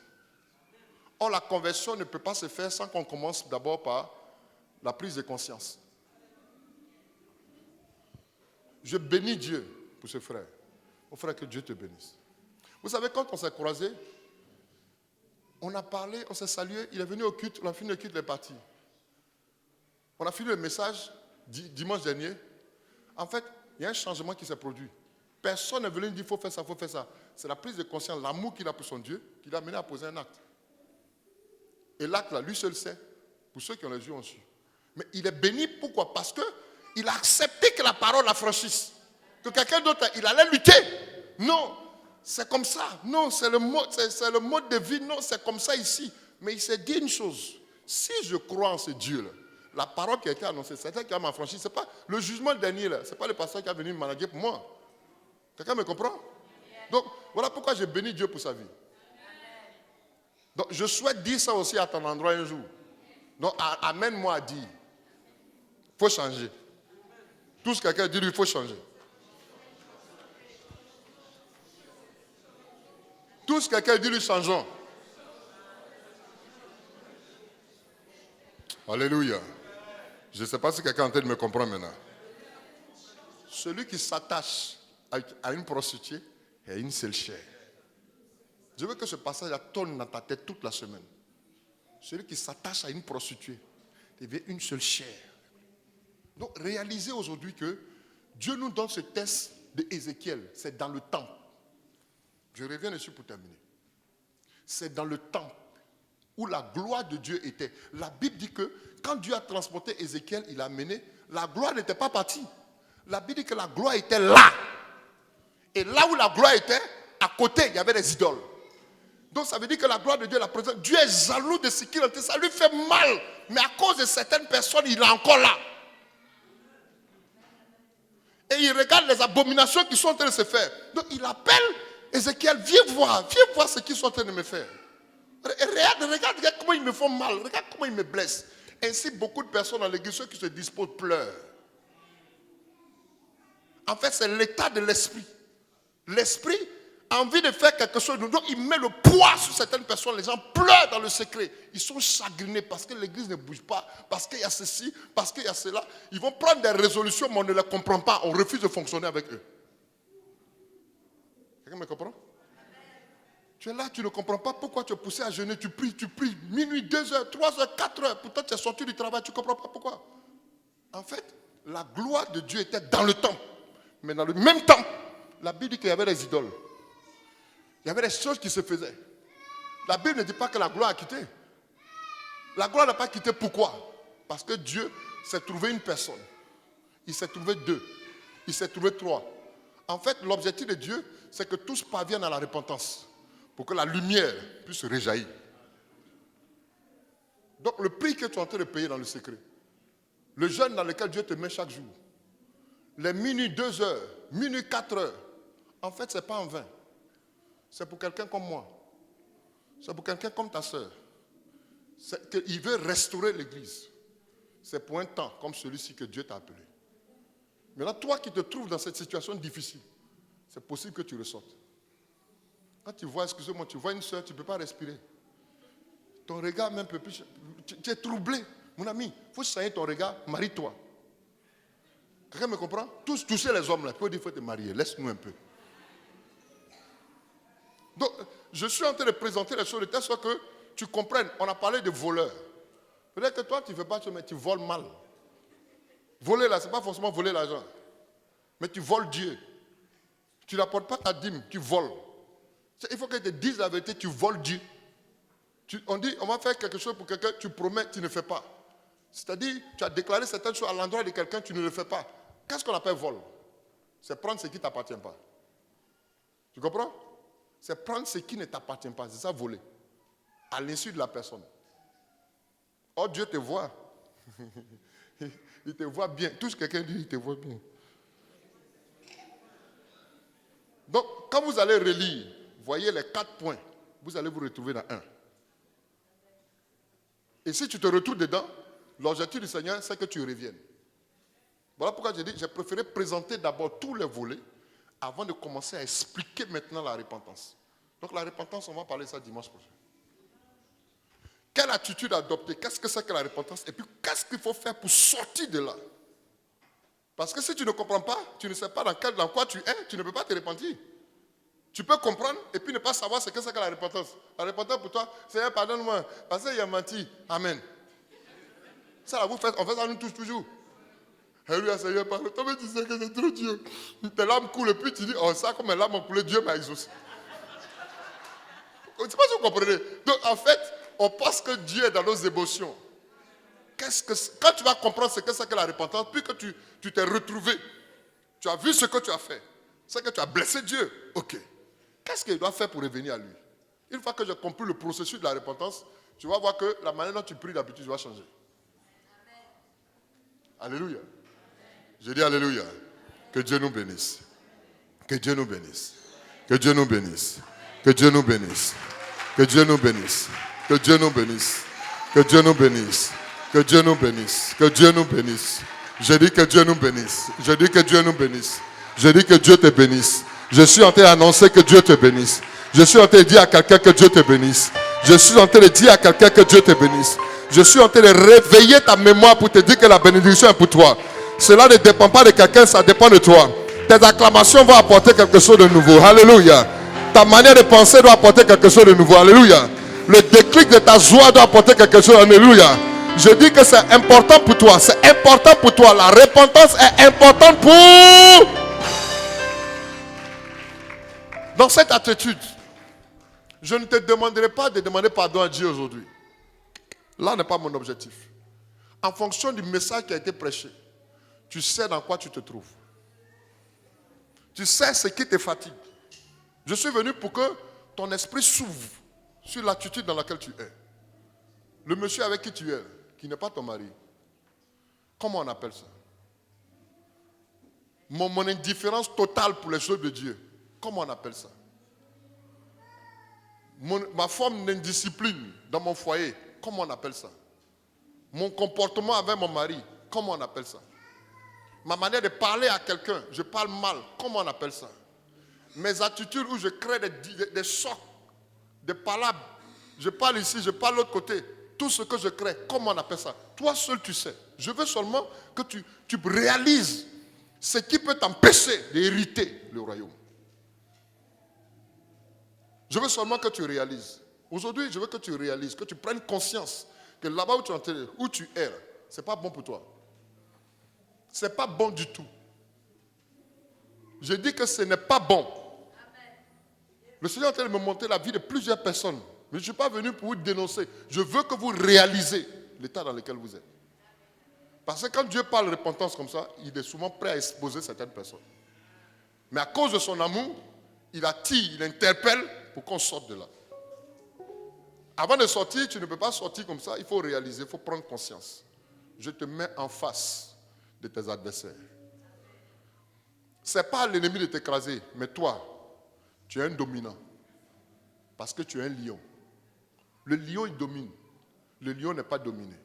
Or, la conversion ne peut pas se faire sans qu'on commence d'abord par la prise de conscience. Je bénis Dieu pour ce frère. Mon frère, que Dieu te bénisse. Vous savez, quand on s'est croisés, on a parlé, on s'est salué, il est venu au culte, on a fini le culte, il est parti. On a fini le message dimanche dernier. En fait, il y a un changement qui s'est produit. Personne n'est venu dire, il faut faire ça, il faut faire ça. C'est la prise de conscience, l'amour qu'il a pour son Dieu, qui l'a amené à poser un acte. Et l'acte, là, lui seul sait. Pour ceux qui ont les yeux ont su. Mais il est béni, pourquoi? Parce qu'il a accepté que la parole l'affranchisse. Que quelqu'un d'autre, il allait lutter. Non, c'est comme ça. Non, c'est le mode de vie. Non, c'est comme ça ici. Mais il s'est dit une chose. Si je crois en ce Dieu-là, la parole qui a été annoncée, c'est elle qui va m'affranchir. Ce n'est pas le jugement dernier, là. Ce n'est pas le pasteur qui a venu me manager pour moi. Quelqu'un me comprend? Donc, voilà pourquoi je bénis Dieu pour sa vie. Donc, je souhaite dire ça aussi à ton endroit un jour. Donc, amène-moi à dire. Il faut changer. Tout ce que quelqu'un dit, il faut changer. Tout ce que quelqu'un dit, lui, changeons. Alléluia. Je ne sais pas si quelqu'un est en train de me comprendre maintenant. Celui qui s'attache à une prostituée est une seule chair. Je veux que ce passage tourne dans ta tête toute la semaine. Celui qui s'attache à une prostituée devient une seule chair. Donc réalisez aujourd'hui que Dieu nous donne ce test d'Ézéchiel. C'est dans le temple. Je reviens dessus pour terminer. C'est dans le temple où la gloire de Dieu était. La Bible dit que quand Dieu a transporté Ézéchiel, il a amené, la gloire n'était pas partie. La Bible dit que la gloire était là. Et là où la gloire était, à côté, il y avait des idoles. Donc ça veut dire que la gloire de Dieu est la présence. Dieu est jaloux de ce qu'il a fait. Ça lui fait mal. Mais à cause de certaines personnes, il est encore là. Et il regarde les abominations qui sont en train de se faire. Donc il appelle Ézéchiel, viens voir ce qu'ils sont en train de me faire. Regarde comment ils me font mal. Regarde comment ils me blessent. Ainsi, beaucoup de personnes dans l'église, ceux qui se disposent, pleurent. En fait, c'est l'état de l'esprit. L'esprit, envie de faire quelque chose. Donc il met le poids sur certaines personnes. Les gens pleurent dans le secret. Ils sont chagrinés parce que l'église ne bouge pas, parce qu'il y a ceci, parce qu'il y a cela. Ils vont prendre des résolutions, mais on ne les comprend pas. On refuse de fonctionner avec eux. Quelqu'un me comprend? Tu es là, tu ne comprends pas pourquoi tu es poussé à jeûner. Tu pries. Minuit, 2 heures, 3 heures, 4 heures. Pourtant tu es sorti du travail, tu ne comprends pas pourquoi. En fait, la gloire de Dieu était dans le temple. Mais dans le même temps, la Bible dit qu'il y avait des idoles. Il y avait des choses qui se faisaient. La Bible ne dit pas que la gloire a quitté. La gloire n'a pas quitté. Pourquoi? Parce que Dieu s'est trouvé une personne. Il s'est trouvé 2. Il s'est trouvé 3. En fait, l'objectif de Dieu, c'est que tous parviennent à la repentance. Pour que la lumière puisse réjaillir. Donc le prix que tu es en train de payer dans le secret. Le jeûne dans lequel Dieu te met chaque jour. Les minuit 2 heures, minuit 4 heures. En fait, ce n'est pas en vain. C'est pour quelqu'un comme moi. C'est pour quelqu'un comme ta soeur. C'est qu'il veut restaurer l'église. C'est pour un temps comme celui-ci que Dieu t'a appelé. Maintenant, toi qui te trouves dans cette situation difficile, c'est possible que tu ressortes. Quand tu vois, excusez-moi, tu vois une soeur, tu ne peux pas respirer. Ton regard même peut plus. Tu es troublé. Mon ami, il faut changer ton regard, marie-toi. Quelqu'un me comprend? Toucher les hommes là, il faut dire qu'il faut te marier. Laisse-nous un peu. Donc, je suis en train de présenter les choses de telle sorte que tu comprennes. On a parlé de voleurs. Peut-être que toi, tu ne fais pas ça, mais tu voles mal. Voler là, ce n'est pas forcément voler l'argent. Mais tu voles Dieu. Tu n'apportes pas ta dîme, tu voles. Il faut que tu te dises la vérité, tu voles Dieu. On dit, on va faire quelque chose pour quelqu'un, tu promets, tu ne fais pas. C'est-à-dire, tu as déclaré certaines choses à l'endroit de quelqu'un, tu ne le fais pas. Qu'est-ce qu'on appelle vol? C'est prendre ce qui ne t'appartient pas. Tu comprends? C'est prendre ce qui ne t'appartient pas. C'est ça, voler. À l'insu de la personne. Oh, Dieu te voit. Il te voit bien. Tout ce que quelqu'un dit, il te voit bien. Donc, quand vous allez relire, voyez les 4 points, vous allez vous retrouver dans un. Et si tu te retrouves dedans, l'objectif du Seigneur, c'est que tu reviennes. Voilà pourquoi j'ai dit, j'ai préféré présenter d'abord tous les volets avant de commencer à expliquer maintenant la repentance. Donc la repentance, on va parler de ça dimanche prochain. Quelle attitude adopter? Qu'est-ce que c'est que la repentance? Et puis, qu'est-ce qu'il faut faire pour sortir de là? Parce que si tu ne comprends pas, tu ne sais pas dans quoi tu es, tu ne peux pas te repentir. Tu peux comprendre et puis ne pas savoir ce que c'est que la repentance. La repentance pour toi, Seigneur, pardonne-moi, parce qu'il a menti. Amen. Ça, là, on fait ça nous tous toujours. Alléluia, Seigneur, pardonne. Toi, tu sais que c'est trop Dieu. Tes larmes coulent et puis tu dis, oh, ça, comme mes larmes ont coulé, Dieu m'a exaucé. Je ne sais pas si vous comprenez. Donc, en fait, on pense que Dieu est dans nos émotions. Quand tu vas comprendre ce que c'est que la repentance, puis que tu t'es retrouvé, tu as vu ce que tu as fait, c'est que tu as blessé Dieu. Ok. Qu'est-ce qu'il doit faire pour revenir à lui? Une fois que j'ai compris le processus de la repentance, tu vas voir que la manière dont tu pries d'habitude va changer. Alléluia. Je dis alléluia. Que Dieu nous bénisse. Que Dieu nous bénisse. Que Dieu nous bénisse. Que Dieu nous bénisse. Que Dieu nous bénisse. Que Dieu nous bénisse. Que Dieu nous bénisse. Que Dieu nous bénisse. Que Dieu nous bénisse. Je dis que Dieu nous bénisse. Je dis que Dieu nous bénisse. Je dis que Dieu te bénisse. Je suis en train d'annoncer que Dieu te bénisse. Je suis en train de dire à quelqu'un que Dieu te bénisse. Je suis en train de dire à quelqu'un que Dieu te bénisse. Je suis en train de réveiller ta mémoire pour te dire que la bénédiction est pour toi. Cela ne dépend pas de quelqu'un, ça dépend de toi. Tes acclamations vont apporter quelque chose de nouveau. Alléluia. Ta manière de penser doit apporter quelque chose de nouveau. Alléluia. Le déclic de ta joie doit apporter quelque chose. Alléluia. Je dis que c'est important pour toi. C'est important pour toi. La repentance est importante pour... Dans cette attitude, je ne te demanderai pas de demander pardon à Dieu aujourd'hui. Là n'est pas mon objectif. En fonction du message qui a été prêché, tu sais dans quoi tu te trouves. Tu sais ce qui te fatigue. Je suis venu pour que ton esprit s'ouvre sur l'attitude dans laquelle tu es. Le monsieur avec qui tu es, qui n'est pas ton mari, comment on appelle ça? Mon indifférence totale pour les choses de Dieu, comment on appelle ça? Ma forme d'indiscipline dans mon foyer, comment on appelle ça? Mon comportement avec mon mari, comment on appelle ça? Ma manière de parler à quelqu'un, je parle mal, comment on appelle ça? mes attitudes où je crée des chocs, des palabres. Je parle ici, je parle de l'autre côté. Tout ce que je crée, comment on appelle ça? Toi seul tu sais. Je veux seulement que tu réalises ce qui peut t'empêcher d'hériter le royaume. Je veux seulement que tu réalises. Aujourd'hui, je veux que tu réalises, que tu prennes conscience que là-bas où tu es, ce n'est pas bon pour toi. Ce n'est pas bon du tout. Je dis que ce n'est pas bon. Le Seigneur est en train de me montrer la vie de plusieurs personnes. Mais je ne suis pas venu pour vous dénoncer. Je veux que vous réalisez l'état dans lequel vous êtes. Parce que quand Dieu parle de repentance comme ça, il est souvent prêt à exposer certaines personnes. Mais à cause de son amour, il attire, il interpelle pour qu'on sorte de là. Avant de sortir, tu ne peux pas sortir comme ça. Il faut réaliser, il faut prendre conscience. Je te mets en face de tes adversaires. Ce n'est pas l'ennemi de t'écraser, mais toi, tu es un dominant. Parce que tu es un lion. Le lion, il domine. Le lion n'est pas dominé.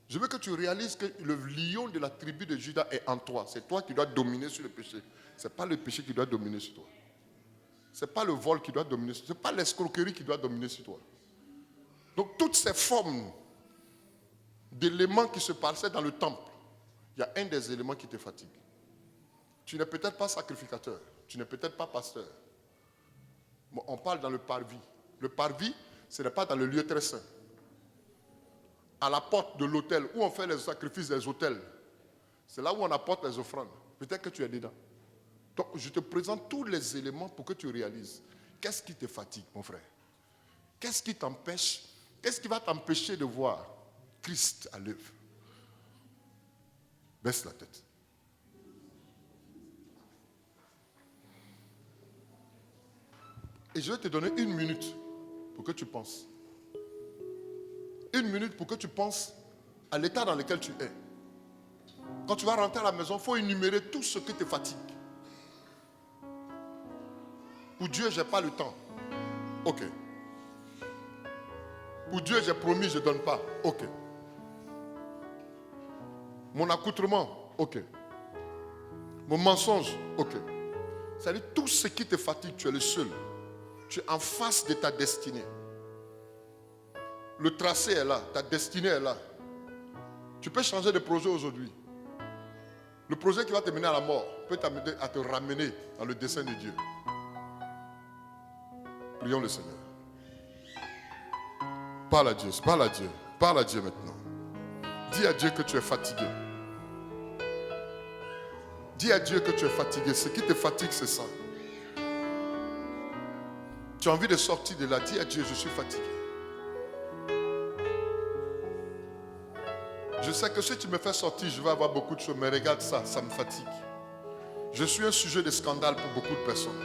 Je veux que tu réalises que le lion de la tribu de Juda est en toi. C'est toi qui dois dominer sur le péché. Ce n'est pas le péché qui doit dominer sur toi. Ce n'est pas le vol qui doit dominer sur toi. Ce n'est pas l'escroquerie qui doit dominer sur toi. Donc toutes ces formes d'éléments qui se passaient dans le temple, il y a un des éléments qui te fatigue. Tu n'es peut-être pas sacrificateur. Tu n'es peut-être pas pasteur. Bon, on parle dans le parvis. Le parvis, ce n'est pas dans le lieu très saint. À la porte de l'autel, où on fait les sacrifices des autels, c'est là où on apporte les offrandes. Peut-être que tu es dedans. Donc, je te présente tous les éléments pour que tu réalises. Qu'est-ce qui te fatigue, mon frère? Qu'est-ce qui t'empêche? Qu'est-ce qui va t'empêcher de voir Christ à l'œuvre? Baisse la tête. Et je vais te donner 1 minute pour que tu penses. 1 minute pour que tu penses à l'état dans lequel tu es. Quand tu vas rentrer à la maison, il faut énumérer tout ce qui te fatigue. Pour Dieu, je n'ai pas le temps. Ok. Pour Dieu, j'ai promis, je ne donne pas. Ok. Mon accoutrement, ok. Mon mensonge, ok. C'est-à-dire tout ce qui te fatigue, tu es le seul. Tu es en face de ta destinée. Le tracé est là, ta destinée est là. Tu peux changer de projet aujourd'hui. Le projet qui va te mener à la mort peut t'amener à te ramener dans le dessein de Dieu. Prions le Seigneur. Parle à Dieu, parle à Dieu, parle à Dieu maintenant. Dis à Dieu que tu es fatigué. Dis à Dieu que tu es fatigué. Ce qui te fatigue, c'est ça. Tu as envie de sortir de là. Dis à Dieu, je suis fatigué. Je sais que si tu me fais sortir, je vais avoir beaucoup de choses. Mais regarde ça, ça me fatigue. Je suis un sujet de scandale pour beaucoup de personnes.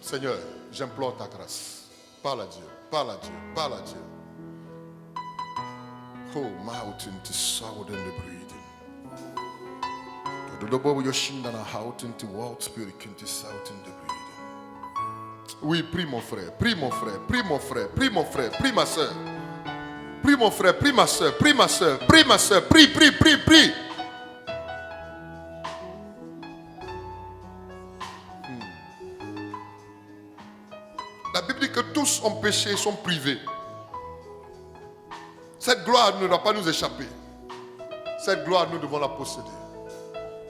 Seigneur, j'implore ta grâce. Parle à Dieu, parle à Dieu, parle à Dieu. Oh, mountain to sound and the breathing. The double yoshindana mountain to world spirit to sound and the breathing. Oui, prie mon frère, prie mon frère, prie mon frère, prie mon frère, prie ma soeur. Prie mon frère, prie ma soeur, prie ma soeur, prie ma soeur, prie, prie, prie, prie. La Bible dit que tous ont péché et sont privés. Cette gloire ne doit pas nous échapper. Cette gloire, nous devons la posséder.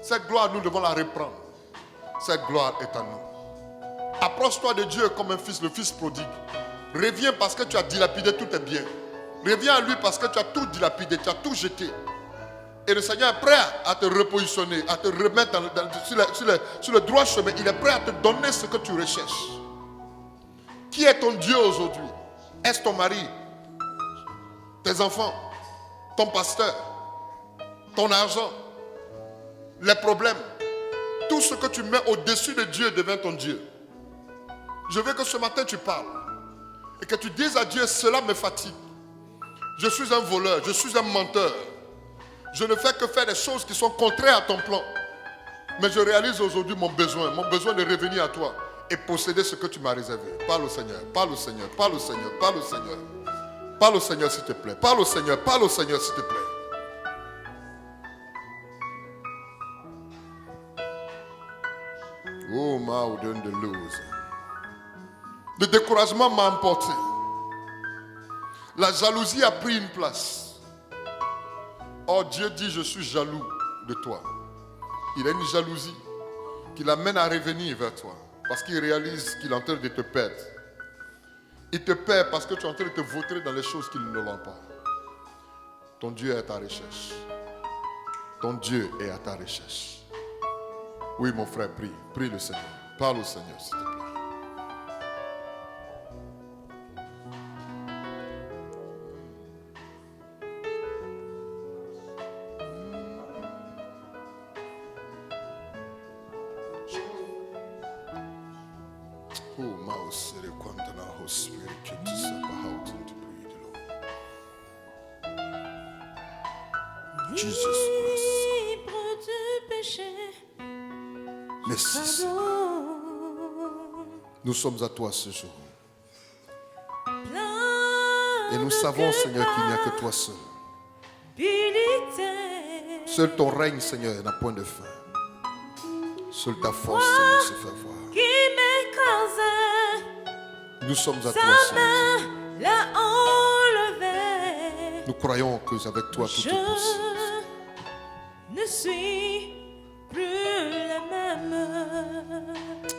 Cette gloire, nous devons la reprendre. Cette gloire est à nous. Approche-toi de Dieu comme un fils, le fils prodigue. Reviens parce que tu as dilapidé tous tes biens. Reviens à lui parce que tu as tout dilapidé, tu as tout jeté. Et le Seigneur est prêt à te repositionner, à te remettre sur le droit chemin. Il est prêt à te donner ce que tu recherches. Qui est ton Dieu aujourd'hui? Est-ce ton mari? Tes enfants? Ton pasteur? Ton argent? Les problèmes? Tout ce que tu mets au-dessus de Dieu devient ton Dieu. Je veux que ce matin tu parles. Et que tu dises à Dieu, cela me fatigue. Je suis un voleur, je suis un menteur. Je ne fais que faire des choses qui sont contraires à ton plan. Mais je réalise aujourd'hui mon besoin de revenir à toi et posséder ce que tu m'as réservé. Parle au Seigneur, parle au Seigneur, parle au Seigneur, parle au Seigneur. Parle au Seigneur s'il te plaît, parle au Seigneur s'il te plaît. Oh, Maudun de Lose. Le découragement m'a emporté. La jalousie a pris une place. Oh, Dieu dit, je suis jaloux de toi. Il a une jalousie qui l'amène à revenir vers toi. Parce qu'il réalise qu'il est en train de te perdre. Il te perd parce que tu es en train de te vautrer dans les choses qui ne l'ont pas. Ton Dieu est à ta recherche. Ton Dieu est à ta recherche. Oui, mon frère, prie. Prie le Seigneur. Parle au Seigneur, s'il te plaît. Oh, mouse, the quantum of spirit, to suffer out and to breathe, Lord. Jesus Christ. Libre du péché. Merci, Seigneur. Nous sommes à toi ce jour. Et nous savons, Seigneur, qu'il n'y a que toi seul. Seul ton règne, Seigneur, n'a point de fin. Seule ta force, Seigneur, se fait voir. Nous sommes à toi, Seigneur. Nous croyons que avec toi tout est possible. Je ne suis plus la même.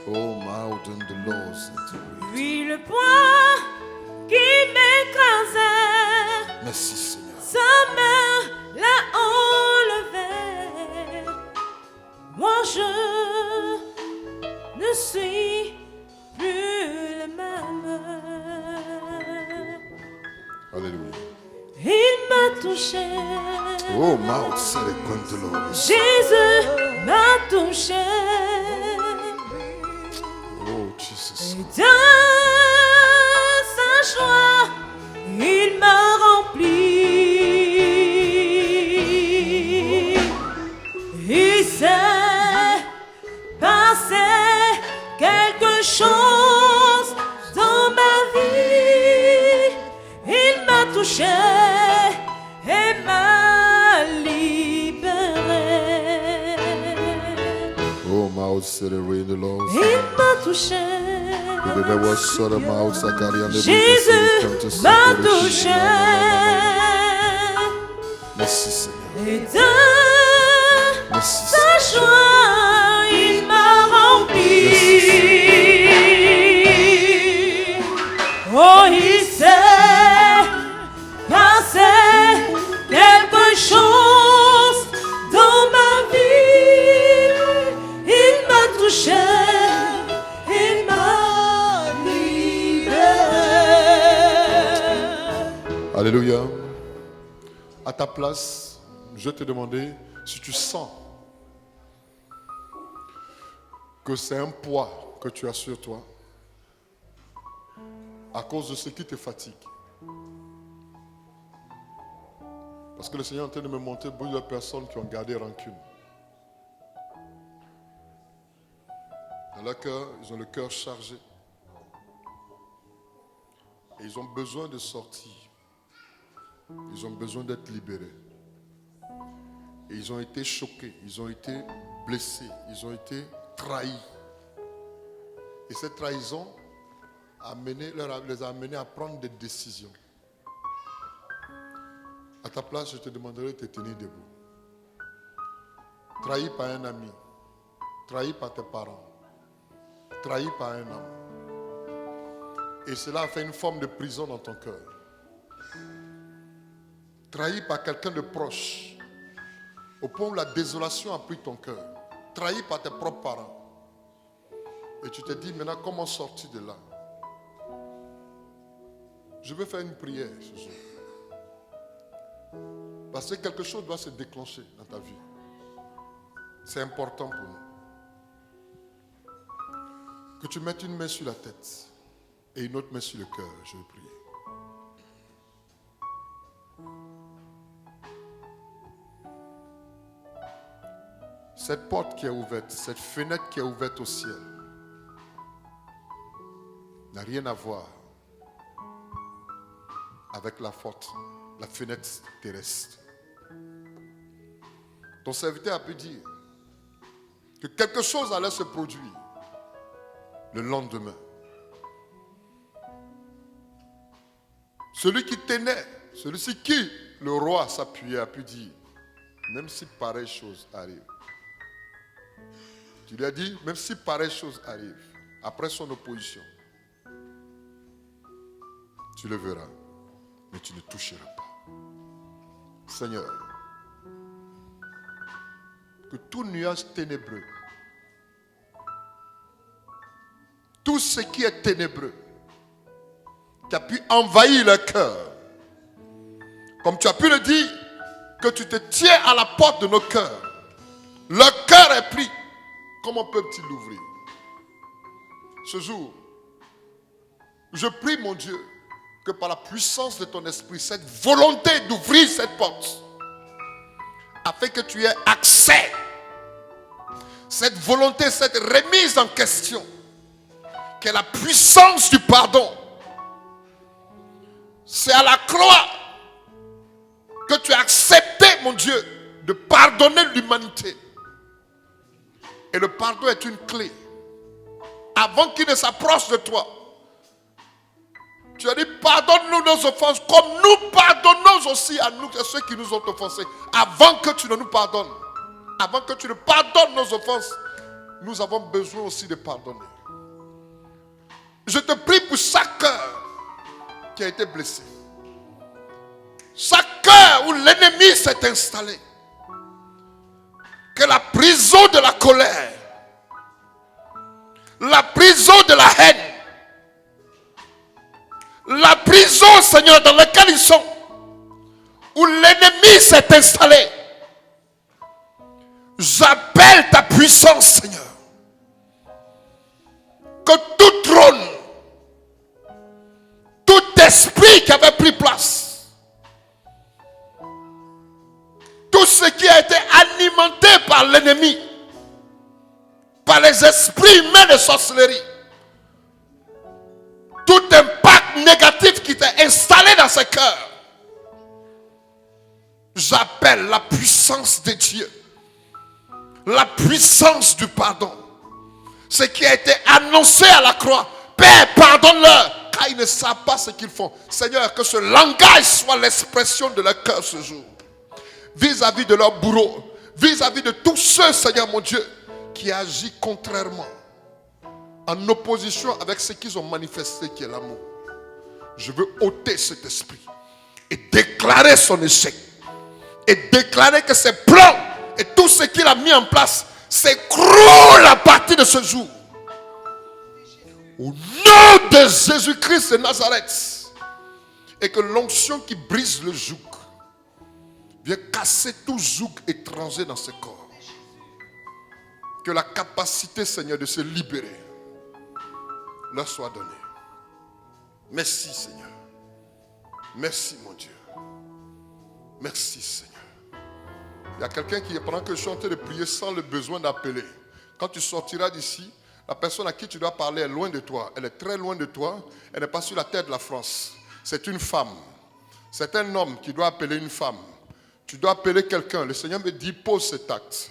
Oh, Mountain de l'eau, Seigneur. Puis le poids qui m'écrasait, Merci, Seigneur. sa main l'a enlevé. Moi je ne suis plus la même. Alléluia. Il m'a touché. Oh, Mount, c'est le coin de l'eau. Jésus m'a touché. Oh, Jesus. Et de sa joie, il m'a rempli. Il s'est passé quelque chose dans ma vie. Il m'a touché et m'a libéré. Oh, Mount, c'est le rain de l'eau. Il m'a touché. Jésus m'a touché. Merci, Seigneur. Et de Merci, sa joie, il m'a rempli. Oh, il s'est passé quelque chose dans ma vie. Il m'a touché. Il m'a libéré. Alléluia. À ta place, je vais te demander si tu sens que c'est un poids que tu as sur toi à cause de ce qui te fatigue. Parce que le Seigneur est en train de me montrer beaucoup de personnes qui ont gardé rancune. Dans leur cœur, ils ont le cœur chargé. Et ils ont besoin de sortir. Ils ont besoin d'être libérés. Et ils ont été choqués, ils ont été blessés, ils ont été trahis. Et cette trahison les a amenés à prendre des décisions. À ta place, je te demanderai de te tenir debout. Trahi par un ami, trahi par tes parents, trahi par un homme. Et cela a fait une forme de prison dans ton cœur. Trahi par quelqu'un de proche, au point où la désolation a pris ton cœur. Trahi par tes propres parents. Et tu te dis maintenant comment sortir de là. Je vais faire une prière ce jour. Parce que quelque chose doit se déclencher dans ta vie. C'est important pour nous. Que tu mettes une main sur la tête et une autre main sur le cœur. Je vais prier. Cette porte qui est ouverte, cette fenêtre qui est ouverte au ciel, n'a rien à voir avec la porte, la fenêtre terrestre. Ton serviteur a pu dire que quelque chose allait se produire le lendemain. Celui qui tenait, celui-ci qui le roi s'appuyait a pu dire, même si pareille chose arrive. Tu lui as dit, même si pareille chose arrive, après son opposition, tu le verras, mais tu ne toucheras pas. Seigneur, que tout nuage ténébreux, tout ce qui est ténébreux, qui a pu envahir le cœur, comme tu as pu le dire, que tu te tiens à la porte de nos cœurs. Le cœur est pris. Comment peut-il l'ouvrir? Ce jour, je prie, mon Dieu, que par la puissance de ton esprit, cette volonté d'ouvrir cette porte, afin que tu aies accès, cette volonté, cette remise en question, qu'est la puissance du pardon. C'est à la croix que tu as accepté, mon Dieu, de pardonner l'humanité. Et le pardon est une clé. Avant qu'il ne s'approche de toi, tu as dit, pardonne-nous nos offenses comme nous pardonnons aussi à nous, à ceux qui nous ont offensés. Avant que tu ne nous pardonnes, avant que tu ne pardonnes nos offenses, nous avons besoin aussi de pardonner. Je te prie pour chaque cœur qui a été blessé. Chaque cœur où l'ennemi s'est installé. Que la prison de la colère, la prison de la haine, la prison, Seigneur, dans laquelle ils sont, où l'ennemi s'est installé, j'appelle ta puissance, Seigneur. Que tout trône, tout esprit qui avait pris place, tout ce qui a été alimenté par l'ennemi, par les esprits humains de sorcellerie, tout impact négatif qui t'est installé dans ce cœur, j'appelle la puissance de Dieu, la puissance du pardon. Ce qui a été annoncé à la croix, Père, pardonne-leur, car ils ne savent pas ce qu'ils font. Seigneur, que ce langage soit l'expression de leur cœur ce jour, vis-à-vis de leurs bourreaux, vis-à-vis de tous ceux, Seigneur mon Dieu, qui agissent contrairement, en opposition avec ce qu'ils ont manifesté, qui est l'amour. Je veux ôter cet esprit et déclarer son échec, et déclarer que ses plans et tout ce qu'il a mis en place s'écroule à partir de ce jour. Au nom de Jésus-Christ de Nazareth, et que l'onction qui brise le joug viens casser tout joug étranger dans ce corps. Que la capacité, Seigneur, de se libérer leur soit donnée. Merci, Seigneur. Merci, mon Dieu. Merci, Seigneur. Il y a quelqu'un qui, pendant que je suis en train de prier sans le besoin d'appeler, quand tu sortiras d'ici, la personne à qui tu dois parler est loin de toi. Elle est très loin de toi. Elle n'est pas sur la terre de la France. C'est une femme. C'est un homme qui doit appeler une femme. Tu dois appeler quelqu'un. Le Seigneur me dit, pose cet acte.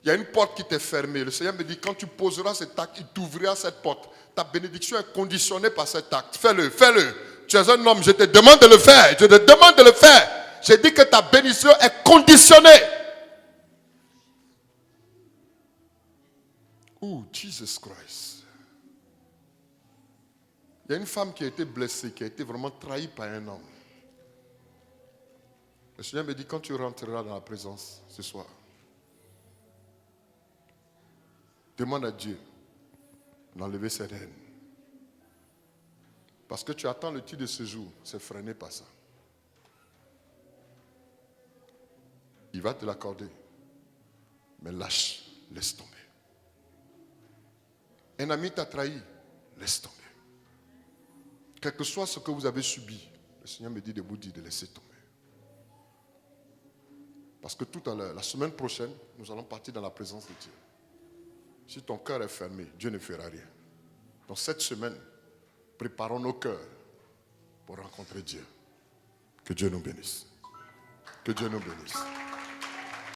Il y a une porte qui t'est fermée. Le Seigneur me dit, quand tu poseras cet acte, il t'ouvrira cette porte. Ta bénédiction est conditionnée par cet acte. Fais-le, fais-le. Tu es un homme, je te demande de le faire. Je te demande de le faire. J'ai dit que ta bénédiction est conditionnée. Oh, Jesus Christ. Il y a une femme qui a été blessée, qui a été vraiment trahie par un homme. Le Seigneur me dit, quand tu rentreras dans la présence ce soir, demande à Dieu d'enlever cette haine. Parce que tu attends le titre de ce jour, c'est freiné par ça. Il va te l'accorder. Mais lâche, laisse tomber. Un ami t'a trahi, laisse tomber. Quel que soit ce que vous avez subi, le Seigneur me dit de vous dire de laisser tomber. Parce que tout à l'heure, la semaine prochaine, nous allons partir dans la présence de Dieu. Si ton cœur est fermé, Dieu ne fera rien. Donc cette semaine, préparons nos cœurs pour rencontrer Dieu. Que Dieu nous bénisse. Que Dieu nous bénisse.